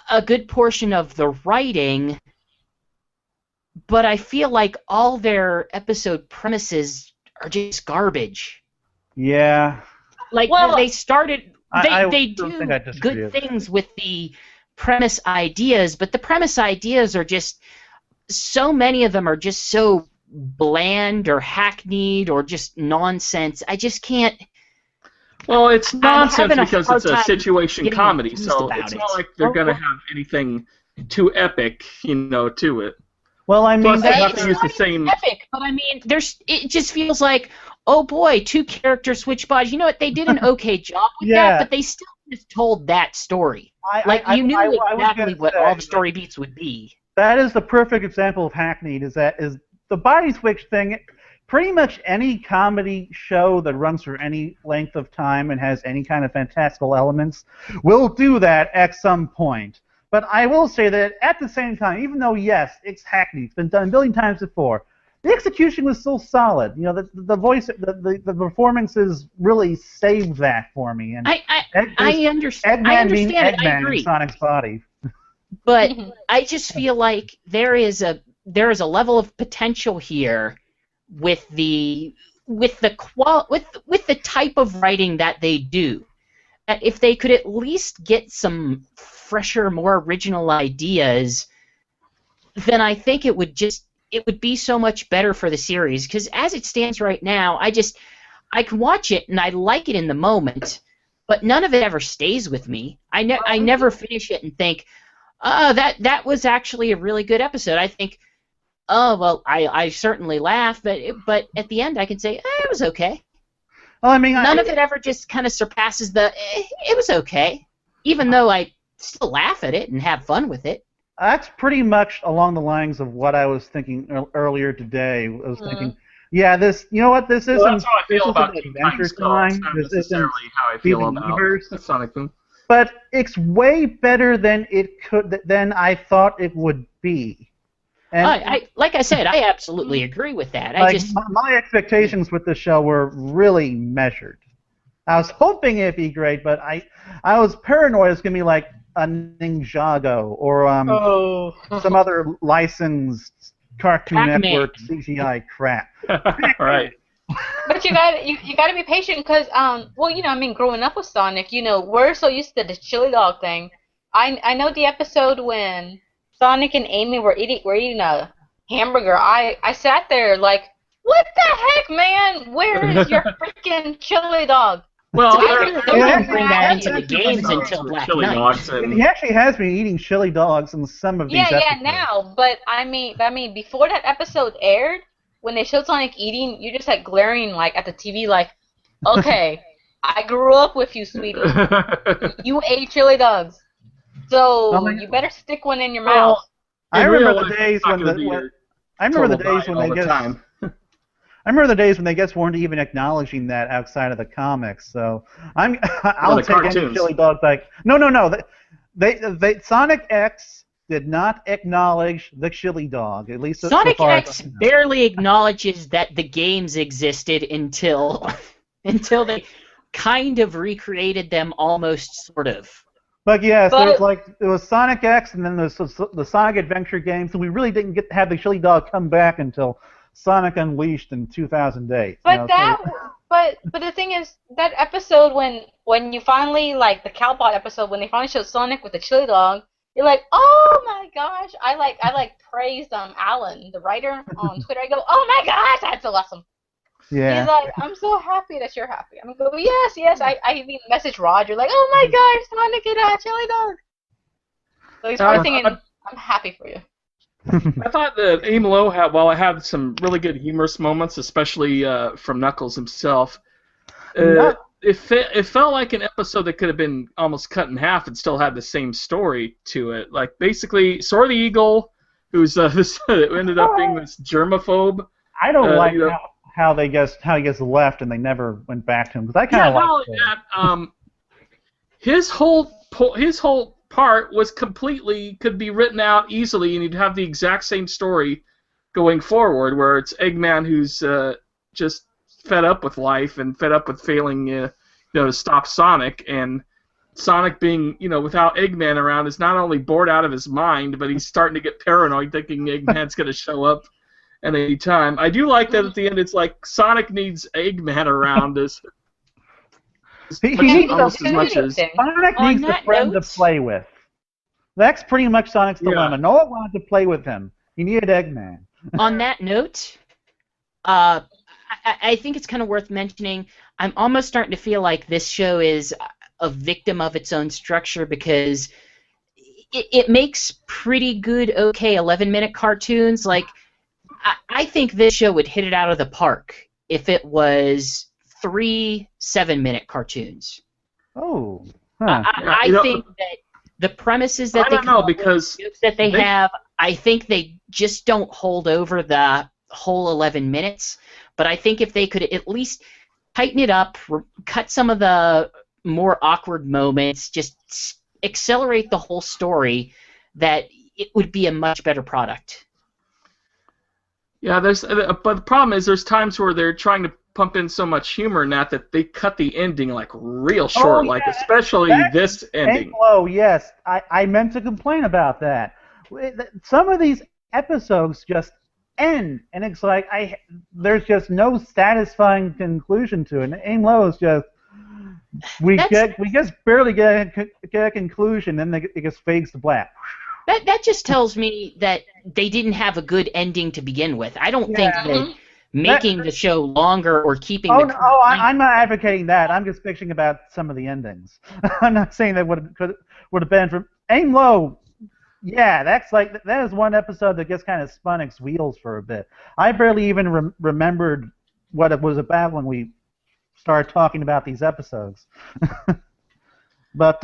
G: a good portion of the writing, but I feel like all their episode premises are just garbage.
E: Yeah.
G: Like they started. They do good things with the premise ideas, but the premise ideas are just, so many of them are just so bland or hackneyed or just nonsense. I just can't.
D: Well, it's nonsense because it's a
G: time
D: situation comedy,
G: confused
D: so
G: about
D: it's
G: it.
D: not like they're going to have anything too epic, to it.
E: Well, I mean,
D: Plus, they have
G: it's
D: to use the
G: not
D: same.
G: epic, but I mean, it just feels like, oh boy, two characters switch bodies. You know what? They did an okay job with
E: Yeah.
G: that, but they still just told that story. You knew exactly what all the story beats would be.
E: That is the perfect example of hackneyed. Is the body switch thing? Pretty much any comedy show that runs for any length of time and has any kind of fantastical elements will do that at some point. But I will say that at the same time, even though, yes, it's hackneyed, it's been done a million times before, the execution was still solid. The voice, the performances really saved that for me. And
G: I understand. I understand it. I agree.
E: In Sonic's body.
G: But I just feel like there is a level of potential here with the type of writing that they do. That if they could at least get some fresher, more original ideas, then I think it would be so much better for the series. Because as it stands right now, I can watch it and I like it in the moment, but none of it ever stays with me. I never finish it and think, that was actually a really good episode. I think, oh well, I certainly laughed, but at the end I can say, it was okay.
E: Well, I mean,
G: none of it ever just kind of surpasses the. It was okay, even though I still laugh at it and have fun with it.
E: That's pretty much along the lines of what I was thinking earlier today. I was thinking, yeah, this. You know what? This isn't.
D: That's how I feel about
E: Adventure
D: It's
E: Time.
D: not
E: This
D: necessarily
E: isn't
D: how I feel
E: Steven
D: about
E: Universe.
D: Sonic Boom.
E: But it's way better than I thought it would be. And
G: like I said, I absolutely agree with that.
E: My expectations with the show were really measured. I was hoping it'd be great, but I was paranoid it's gonna be like a Ninjago or some other licensed Cartoon
G: Pac-Man.
E: Network CGI crap.
D: Right.
F: But you gotta be patient because growing up with Sonic, we're so used to the chili dog thing. I know the episode when Sonic and Amy were eating a hamburger. I sat there like, what the heck, man? Where is your freaking chili dog?
D: Well,
G: they didn't bring that into the games until Black Knight.
E: He actually has been eating chili dogs in some of these episodes.
F: Yeah, now. But I mean, before that episode aired, when they showed Sonic eating, you're just like glaring like at the TV, like, okay, I grew up with you, sweetie. You ate chili dogs, so you better stick one in your mouth.
E: I remember the days when they just weren't even acknowledging that outside of the comics. So I'll take any chili dogs. Like no. They Sonic X did not acknowledge the chili dog. At least
G: Sonic X barely acknowledges that the games existed until they kind of recreated them, almost sort of.
E: But yes, it was Sonic X, and then there's the Sonic Adventure games, and we really didn't get to have the chili dog come back until Sonic Unleashed in 2008.
F: But but the thing is, that episode when you finally, like the Cowbot episode, when they finally showed Sonic with the chili dog, you're like, oh my gosh! I praised Alan, the writer, on Twitter. I go, oh my gosh, that's awesome.
E: Yeah.
F: He's like, I'm so happy that you're happy. I'm like, yes, yes. I even messaged Roger like, oh my gosh, Sonic and Chili Dog. So he's probably thinking, I'm happy for you.
D: I thought that Aim Low had, while it had some really good humorous moments, especially from Knuckles himself, it felt like an episode that could have been almost cut in half and still had the same story to it. Like, basically, Soar the Eagle, who's ended up being this germaphobe.
E: I don't like how he gets left and they never went back to him, because I kind of like
D: his whole part was could be written out easily, and you'd have the exact same story going forward, where it's Eggman who's just fed up with life and fed up with failing to stop Sonic, and Sonic being without Eggman around is not only bored out of his mind, but he's starting to get paranoid, thinking Eggman's going to show up at any time. I do like that at the end it's like Sonic needs Eggman around
E: he needs
D: almost as much as
E: Sonic needs a friend to play with. That's pretty much Sonic's dilemma. No one wanted to play with him. He needed Eggman.
G: On that note, I think it's kind of worth mentioning. I'm almost starting to feel like this show is a victim of its own structure, because it makes pretty good, okay, 11-minute cartoons. Like, I think this show would hit it out of the park if it was 3 7-minute cartoons.
E: Oh. Huh.
G: I think that the premises that they have, I think they just don't hold over the whole 11 minutes. But I think if they could at least tighten it up, cut some of the more awkward moments, just accelerate the whole story, that it would be a much better product.
D: Yeah, but the problem is there's times where they're trying to pump in so much humor in that they cut the ending like real short, like especially this ending.
E: Oh yes, I meant to complain about that. Some of these episodes just end, and it's like there's just no satisfying conclusion to it. And Aim Low is just we just barely get a conclusion, and then it just fades to black.
G: That just tells me that they didn't have a good ending to begin with. I don't think that making the show longer or keeping
E: I'm not advocating that. I'm just bitching about some of the endings. I'm not saying that would have been from Aim Low. Yeah, that is one episode that just kind of spun its wheels for a bit. I barely even remembered what it was about when we started talking about these episodes. But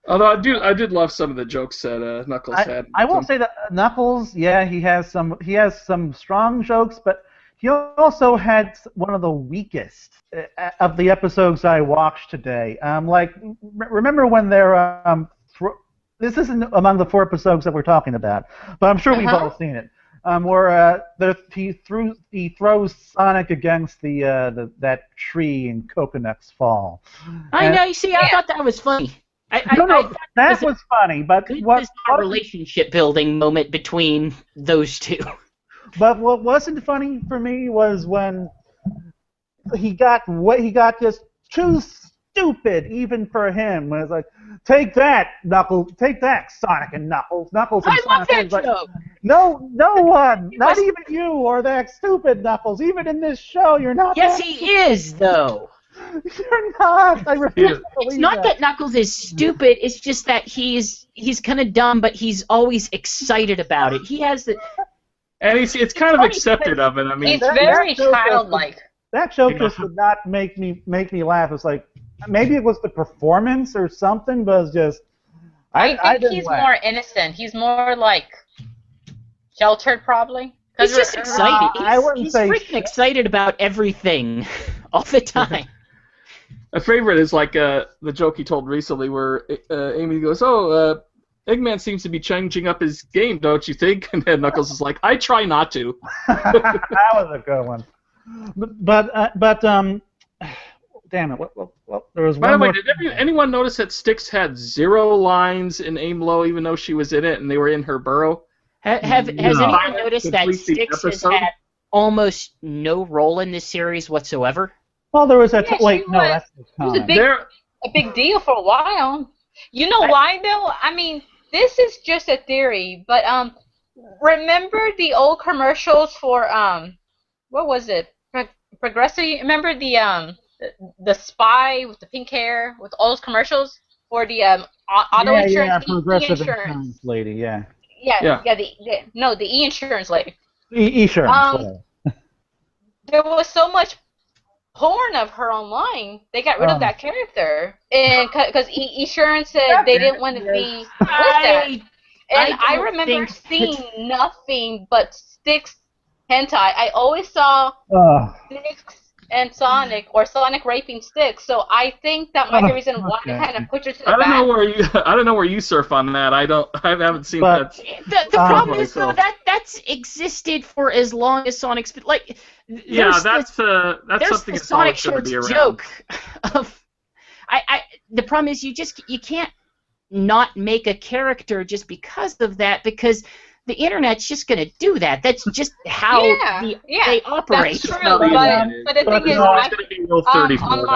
D: although I did love some of the jokes that Knuckles had.
E: I will say that Knuckles, yeah, he has some strong jokes, but he also had one of the weakest of the episodes I watched today. Remember when they're this isn't among the 4 episodes that we're talking about, but I'm sure we've all seen it. Where he throws Sonic against that tree and coconuts fall.
G: I know. You see, I thought that was funny.
E: That was funny, but what
G: relationship building moment between those two.
E: But what wasn't funny for me was when he got just too stupid, even for him. When it's like, take that, Knuckles, take that, Sonic and Knuckles, Knuckles and Sonic.
G: I love that joke.
E: No one, not even you, or that stupid Knuckles. Even in this show, you're not.
G: Yes, he is, though.
E: You're not. I refuse to believe
G: It's not that Knuckles is stupid. It's just that he's kind of dumb, but he's always excited about it. He has the.
D: And it's kind of accepted of it. I mean,
F: he's very childlike.
E: That joke just would not make me laugh. It's like maybe it was the performance or something, but it's just.
F: I think he's more innocent. He's more like sheltered, probably.
G: He's just excited. He's freaking excited about everything all the time.
D: My favorite is like the joke he told recently where Amy goes, Eggman seems to be changing up his game, don't you think? And then Knuckles is like, I try not to.
E: That was a good one. But damn it. Well, there was
D: By
E: one
D: the way,
E: more.
D: did anyone notice that Styx had 0 lines in Aim Low, even though she was in it and they were in her burrow?
G: Has anyone noticed that Styx has had almost no role in this series whatsoever?
E: Well, there was that.
F: It was a big deal for a while. You know why, though? I mean, this is just a theory, but remember the old commercials for what was it? Progressive. Remember the spy with the pink hair with all those commercials for the auto insurance,
E: progressive
F: insurance.
E: insurance lady, yeah.
D: Yeah.
F: The e-insurance lady.
E: E-insurance.
F: There was so much porn of her online. They got rid of that character, and because insurance said they didn't want to be with that. And I remember seeing nothing but Sticks hentai. I always saw Sticks and Sonic, or Sonic raping Sticks. So I think that might be the reason why they kind of put her to the back.
D: I don't know where you surf on that. I haven't seen that.
G: The problem is though that's existed for as long as Sonic's been like.
D: That's something
G: the Sonic Shorts joke of. The problem is you can't not make a character just because of that, because the internet's just going to do that. That's just how they operate.
F: That's true, but the thing is, on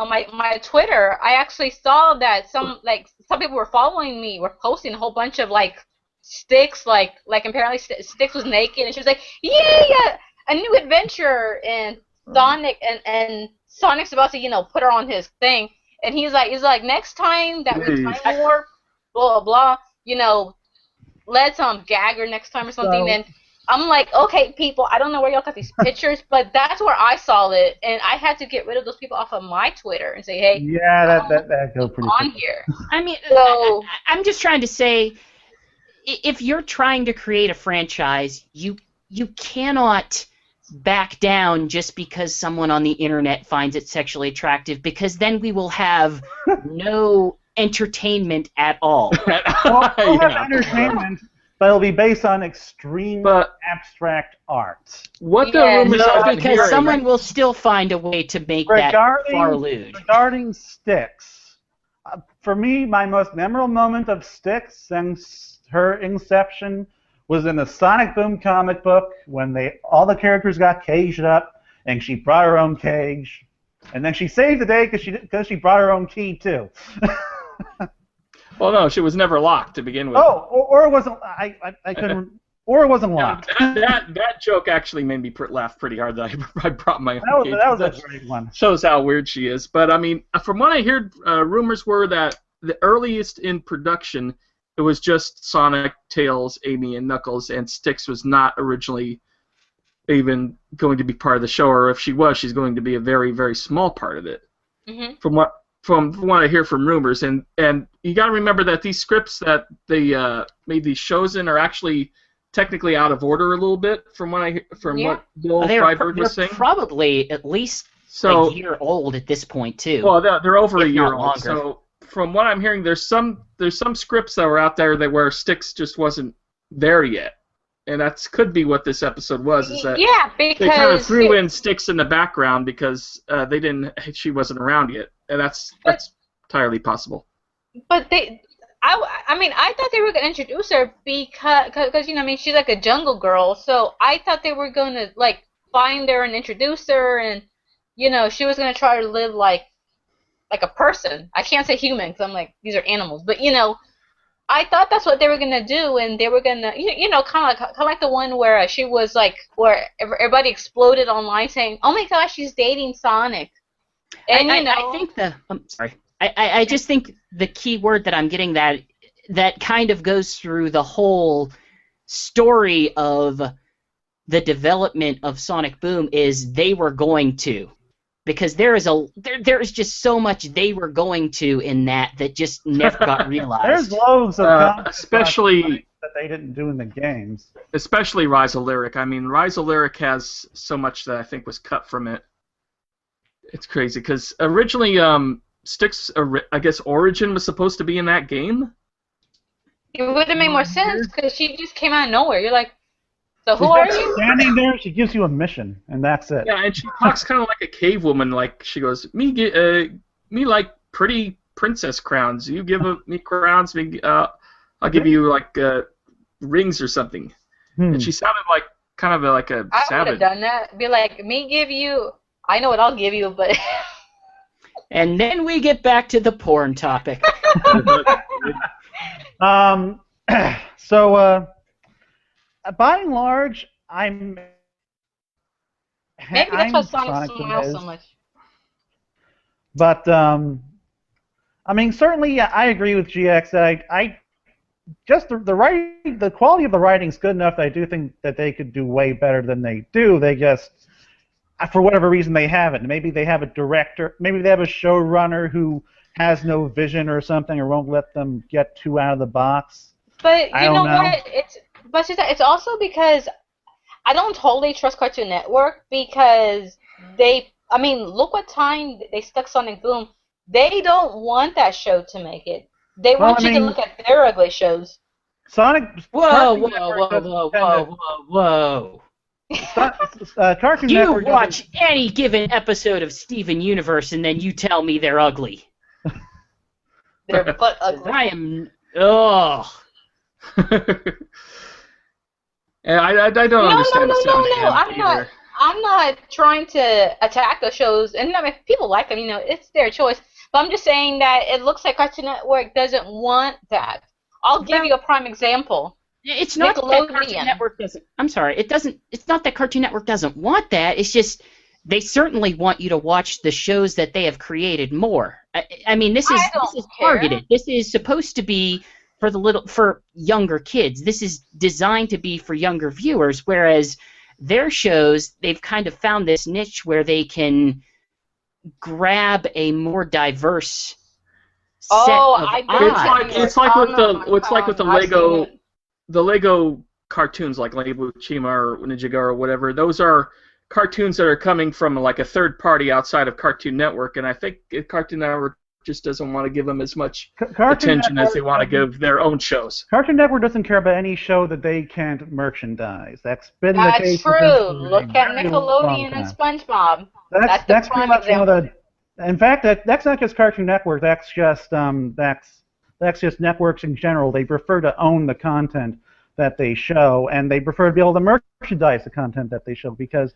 F: my Twitter, I actually saw that some people were following me, were posting a whole bunch of Sticks, apparently Sticks was naked, and she was like, yeah, a new adventure, and Sonic and Sonic's about to put her on his thing. And he's like, next time that we time warp, blah blah blah, let's gag her next time or something. And I'm like, okay, people, I don't know where y'all got these pictures, but that's where I saw it, and I had to get rid of those people off of my Twitter and say, hey,
E: that goes pretty
F: on here.
G: I mean, so I'm just trying to say, if you're trying to create a franchise, you cannot back down just because someone on the internet finds it sexually attractive, because then we will have no entertainment at all.
E: We'll have entertainment, but it'll be based on extreme abstract art.
D: What the rumors I've been
G: because
D: hearing,
G: someone will still find a way to make that far lewd.
E: Regarding Sticks, for me, my most memorable moment of Sticks since her inception was in the Sonic Boom comic book when all the characters got caged up, and she brought her own cage, and then she saved the day because she brought her own key too.
D: Well, no, she was never locked to begin with.
E: Oh, or it wasn't. I couldn't. Or it wasn't locked.
D: That joke actually made me laugh pretty hard. That I brought my own cage.
E: That was a great one.
D: Shows how weird she is. But I mean, from what I heard, rumors were that the earliest in production, it was just Sonic, Tails, Amy, and Knuckles, and Sticks was not originally even going to be part of the show, or if she was, she's going to be a very, very small part of it.
F: Mm-hmm.
D: From what I hear from rumors, and you got to remember that these scripts that they made these shows in are actually technically out of order a little bit from what Bill Freiberg was saying.
G: They're probably at least a year old at this point too.
D: Well, they're over a year old.
G: Longer.
D: So from what I'm hearing, there's some scripts that were out there where Sticks just wasn't there yet, and that could be what this episode was. Is that
F: because
D: they kind of threw in Sticks in the background because she wasn't around yet, and that's entirely possible.
F: But I thought they were gonna introduce her because she's like a jungle girl, so I thought they were gonna find her and introduce her, and she was gonna try to live like a person. I can't say human because I'm like, these are animals, but I thought that's what they were gonna do, and they were gonna kind of like the one where she was where everybody exploded online saying, oh my gosh, she's dating Sonic, and
G: I think I'm sorry. I just think the key word that I'm getting that kind of goes through the whole story of the development of Sonic Boom is they were going to, because there is just so much they were going to in that just never got realized.
E: There's loads of
D: especially
E: that they didn't do in the games.
D: Especially Rise of Lyric. I mean, Rise of Lyric has so much that I think was cut from it. It's crazy because originally Sticks, I guess, origin was supposed to be in that game.
F: It would have made more sense because she just came out of nowhere. You're like, so who are you?
E: Standing there, she gives you a mission, and that's it.
D: Yeah, and she talks kind of like a cave woman. Like she goes, me like pretty princess crowns. You give me crowns, I'll give you rings or something. And she sounded like kind of like a savage.
F: I would have done that. Be like, me give you. I know what I'll give you, but.
G: And then we get back to the porn topic.
E: So, by and large, I'm
F: Maybe that's why Sonic
E: Sonic
F: smiles
E: is.
F: so much.
E: But I mean, certainly, yeah, I agree with GX. I just the writing, the quality of the writing is good enough that I do think that they could do way better than they do. They just, for whatever reason, they haven't. Maybe they have a director, maybe they have a showrunner who has no vision or something, or won't let them get too out of the box.
F: But
E: I
F: you know
E: don't know.
F: what? It's also because I don't totally trust Cartoon Network because I mean, look what time they stuck Sonic Boom. They don't want that show to make it. They want you to look at their ugly shows.
E: Sonic.
G: Whoa,
E: Cartoon
G: whoa,
E: Network
G: whoa, whoa,
E: doesn't
G: whoa, whoa.
E: Cartoon
G: You
E: Network
G: watch
E: doesn't-
G: any given episode of Steven Universe and then you tell me they're ugly.
F: They're butt ugly.
G: I am. Ugh.
D: And I don't understand the
F: No.
D: Sonic anime either.
F: I'm not trying to attack those shows, and I mean, if people like them, it's their choice. But I'm just saying that it looks like Cartoon Network doesn't want that. I'll give you a prime example.
G: It's not that Cartoon
F: Nickelodeon.
G: Network doesn't. I'm sorry. It doesn't. It's not that Cartoon Network doesn't want that. It's just they certainly want you to watch the shows that they have created more. I mean, this is targeted. This is supposed to be for younger kids. This is designed to be for younger viewers. Whereas their shows, they've kind of found this niche where they can grab a more diverse set of eyes.
D: It's like with the Lego cartoons, like Lego Chima or Ninjago or whatever. Those are cartoons that are coming from like a third party outside of Cartoon Network, and I think Cartoon Network just doesn't want to give them as much attention as they want to give their own shows.
E: Cartoon Network doesn't care about any show that they can't merchandise. That's been the case.
F: That's true. Look at Nickelodeon and SpongeBob.
E: That's pretty much one of the. In fact, that's not just Cartoon Network. That's just networks in general. They prefer to own the content that they show, and they prefer to be able to merchandise the content that they show, because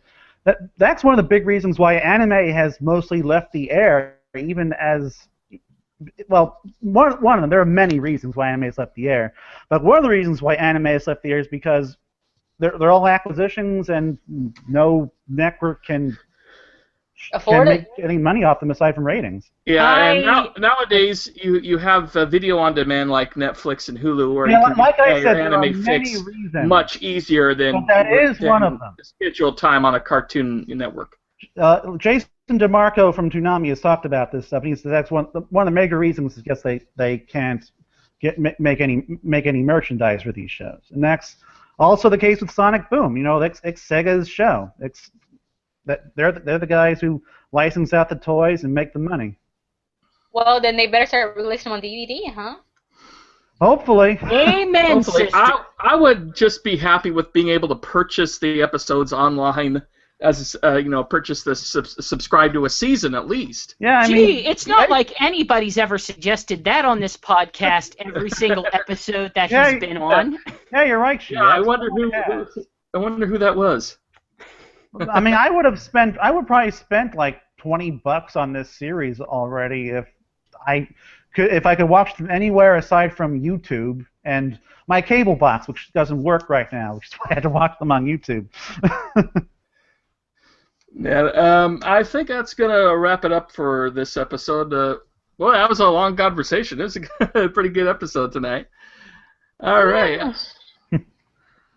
E: that's one of the big reasons why anime has mostly left the air, even as. Well, one of them. There are many reasons why anime has left the air, but one of the reasons why anime has left the air is because they're all acquisitions, and no network can make any money off them aside from ratings.
D: Yeah, and nowadays you have video on demand like Netflix and Hulu, where you can
E: like I said,
D: your anime fix much easier than
E: that is one of them.
D: Scheduled time on a Cartoon Network.
E: Jason DeMarco from Toonami has talked about this stuff. He says that's one of the major reasons is just they can't make any merchandise for these shows, and that's also the case with Sonic Boom. It's Sega's show. They're the guys who license out the toys and make the money.
F: Well, then they better start releasing them on DVD, huh?
E: Hopefully.
G: Amen,
D: Hopefully.
G: sister.
D: I would just be happy with being able to purchase the episodes online, as purchase the subscribe to a season at least.
E: Yeah,
G: It's not like anybody's ever suggested that on this podcast. Every single episode that he's been on.
E: Yeah, you're right.
D: Yeah, I wonder who that was.
E: I mean, I would probably spent like $20 on this series already if I could watch them anywhere aside from YouTube and my cable box, which doesn't work right now, which is why I had to watch them on YouTube.
D: Yeah, I think that's gonna wrap it up for this episode. Boy, that was a long conversation. It was a pretty good episode tonight. All right.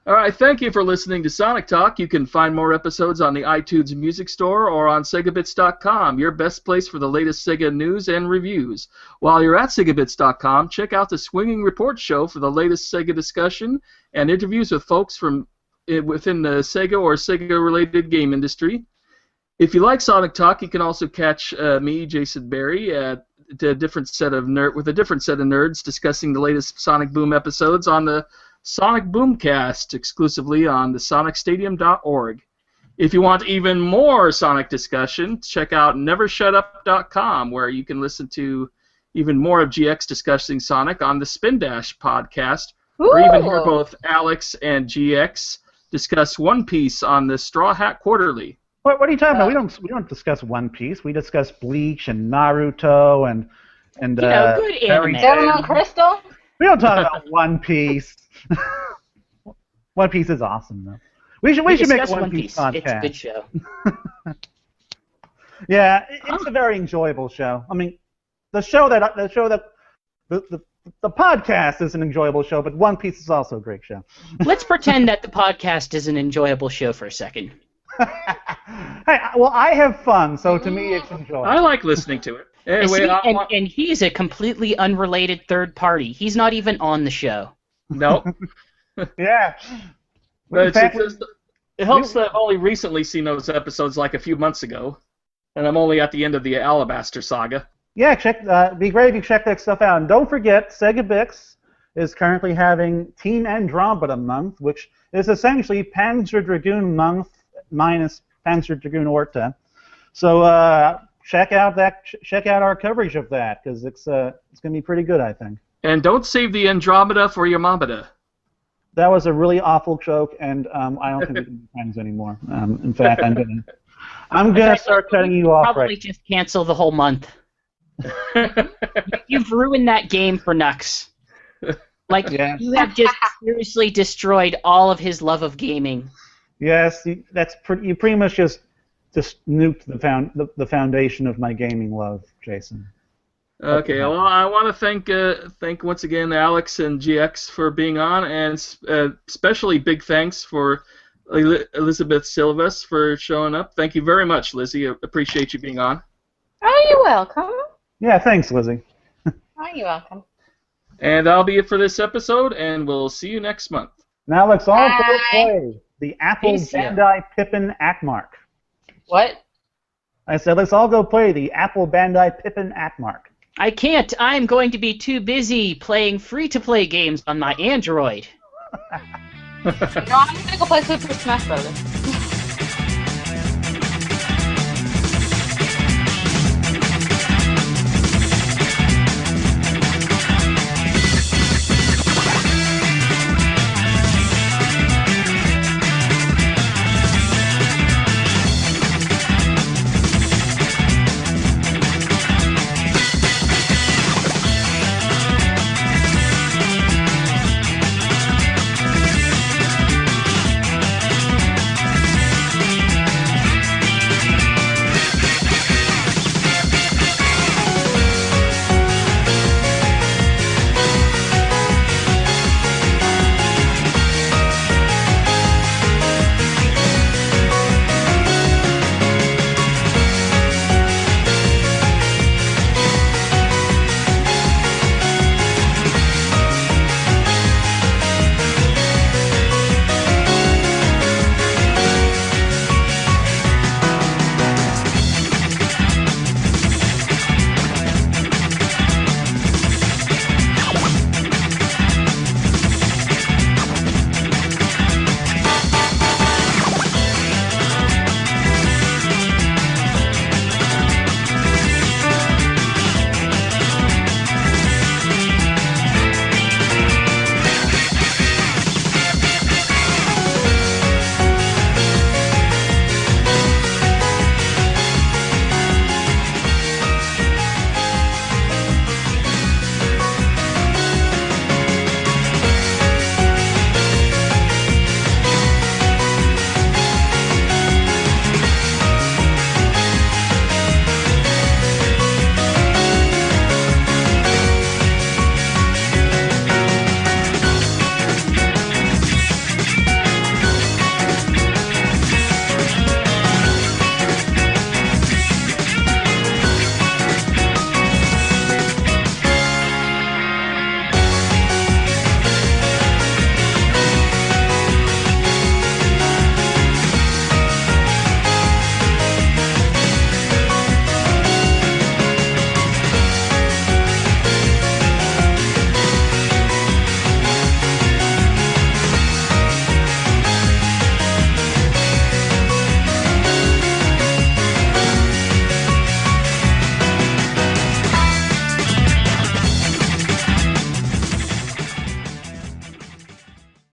D: All right, thank you for listening to Sonic Talk. You can find more episodes on the iTunes Music Store or on Segabits.com, your best place for the latest Sega news and reviews. While you're at Segabits.com, check out the Swinging Report show for the latest Sega discussion and interviews with folks from within the Sega or Sega-related game industry. If you like Sonic Talk, you can also catch me, Jason Barry, with a different set of nerds discussing the latest Sonic Boom episodes on the Sonic Boomcast exclusively on the sonicstadium.org. If you want even more Sonic discussion, check out nevershutup.com, where you can listen to even more of GX discussing Sonic on the Spin Dash podcast, or even hear both Alex and GX discuss One Piece on the Straw Hat Quarterly.
E: What are you talking about? We don't discuss One Piece. We discuss Bleach and Naruto and
G: good anime.
F: Diamond Crystal?
E: We don't talk about One Piece. One Piece is awesome, though. We should make
G: discuss
E: a One Piece podcast.
G: It's a good show.
E: Yeah, it's a very enjoyable show. I mean, the podcast is an enjoyable show, but One Piece is also a great show.
G: Let's pretend that the podcast is an enjoyable show for a second.
E: Hey, well, I have fun, so to me it's enjoyable.
D: I like listening to it. Anyway,
G: and he's a completely unrelated third party. He's not even on the show.
D: no.
E: Yeah.
D: But it helps that I've only recently seen those episodes like a few months ago, and I'm only at the end of the Alabaster saga.
E: Yeah, it'd be great if you check that stuff out. And don't forget, Segabits is currently having Team Andromeda Month, which is essentially Panzer Dragoon Month minus Panzer Dragoon Orta. So check out our coverage of that, because it's going to be pretty good, I think. And
D: don't save the Andromeda for your Mamada.
E: That was a really awful joke, and I don't think we can be friends anymore. In fact, I'm gonna start cutting you off.
G: Probably just cancel the whole month. You've ruined that game for Nux. Like, you have just seriously destroyed all of his love of gaming.
E: Yes, you pretty much just nuked the foundation of my gaming love, Jason.
D: Okay, well, I want to thank once again Alex and GX for being on, and especially big thanks for Elizabeth Silvas for showing up. Thank you very much, Lizzie. I appreciate you being on.
F: Oh, you're welcome.
E: Yeah, thanks, Lizzie.
F: Oh, you're welcome.
D: And that'll be it for this episode, and we'll see you next month.
E: Now let's all go play the Apple Bandai Pippin Akmark.
F: What?
E: I said let's all go play the Apple Bandai Pippin Akmark.
G: I can't. I'm going to be too busy playing free-to-play games on my Android.
F: No, I'm going to go play Super Smash Bros.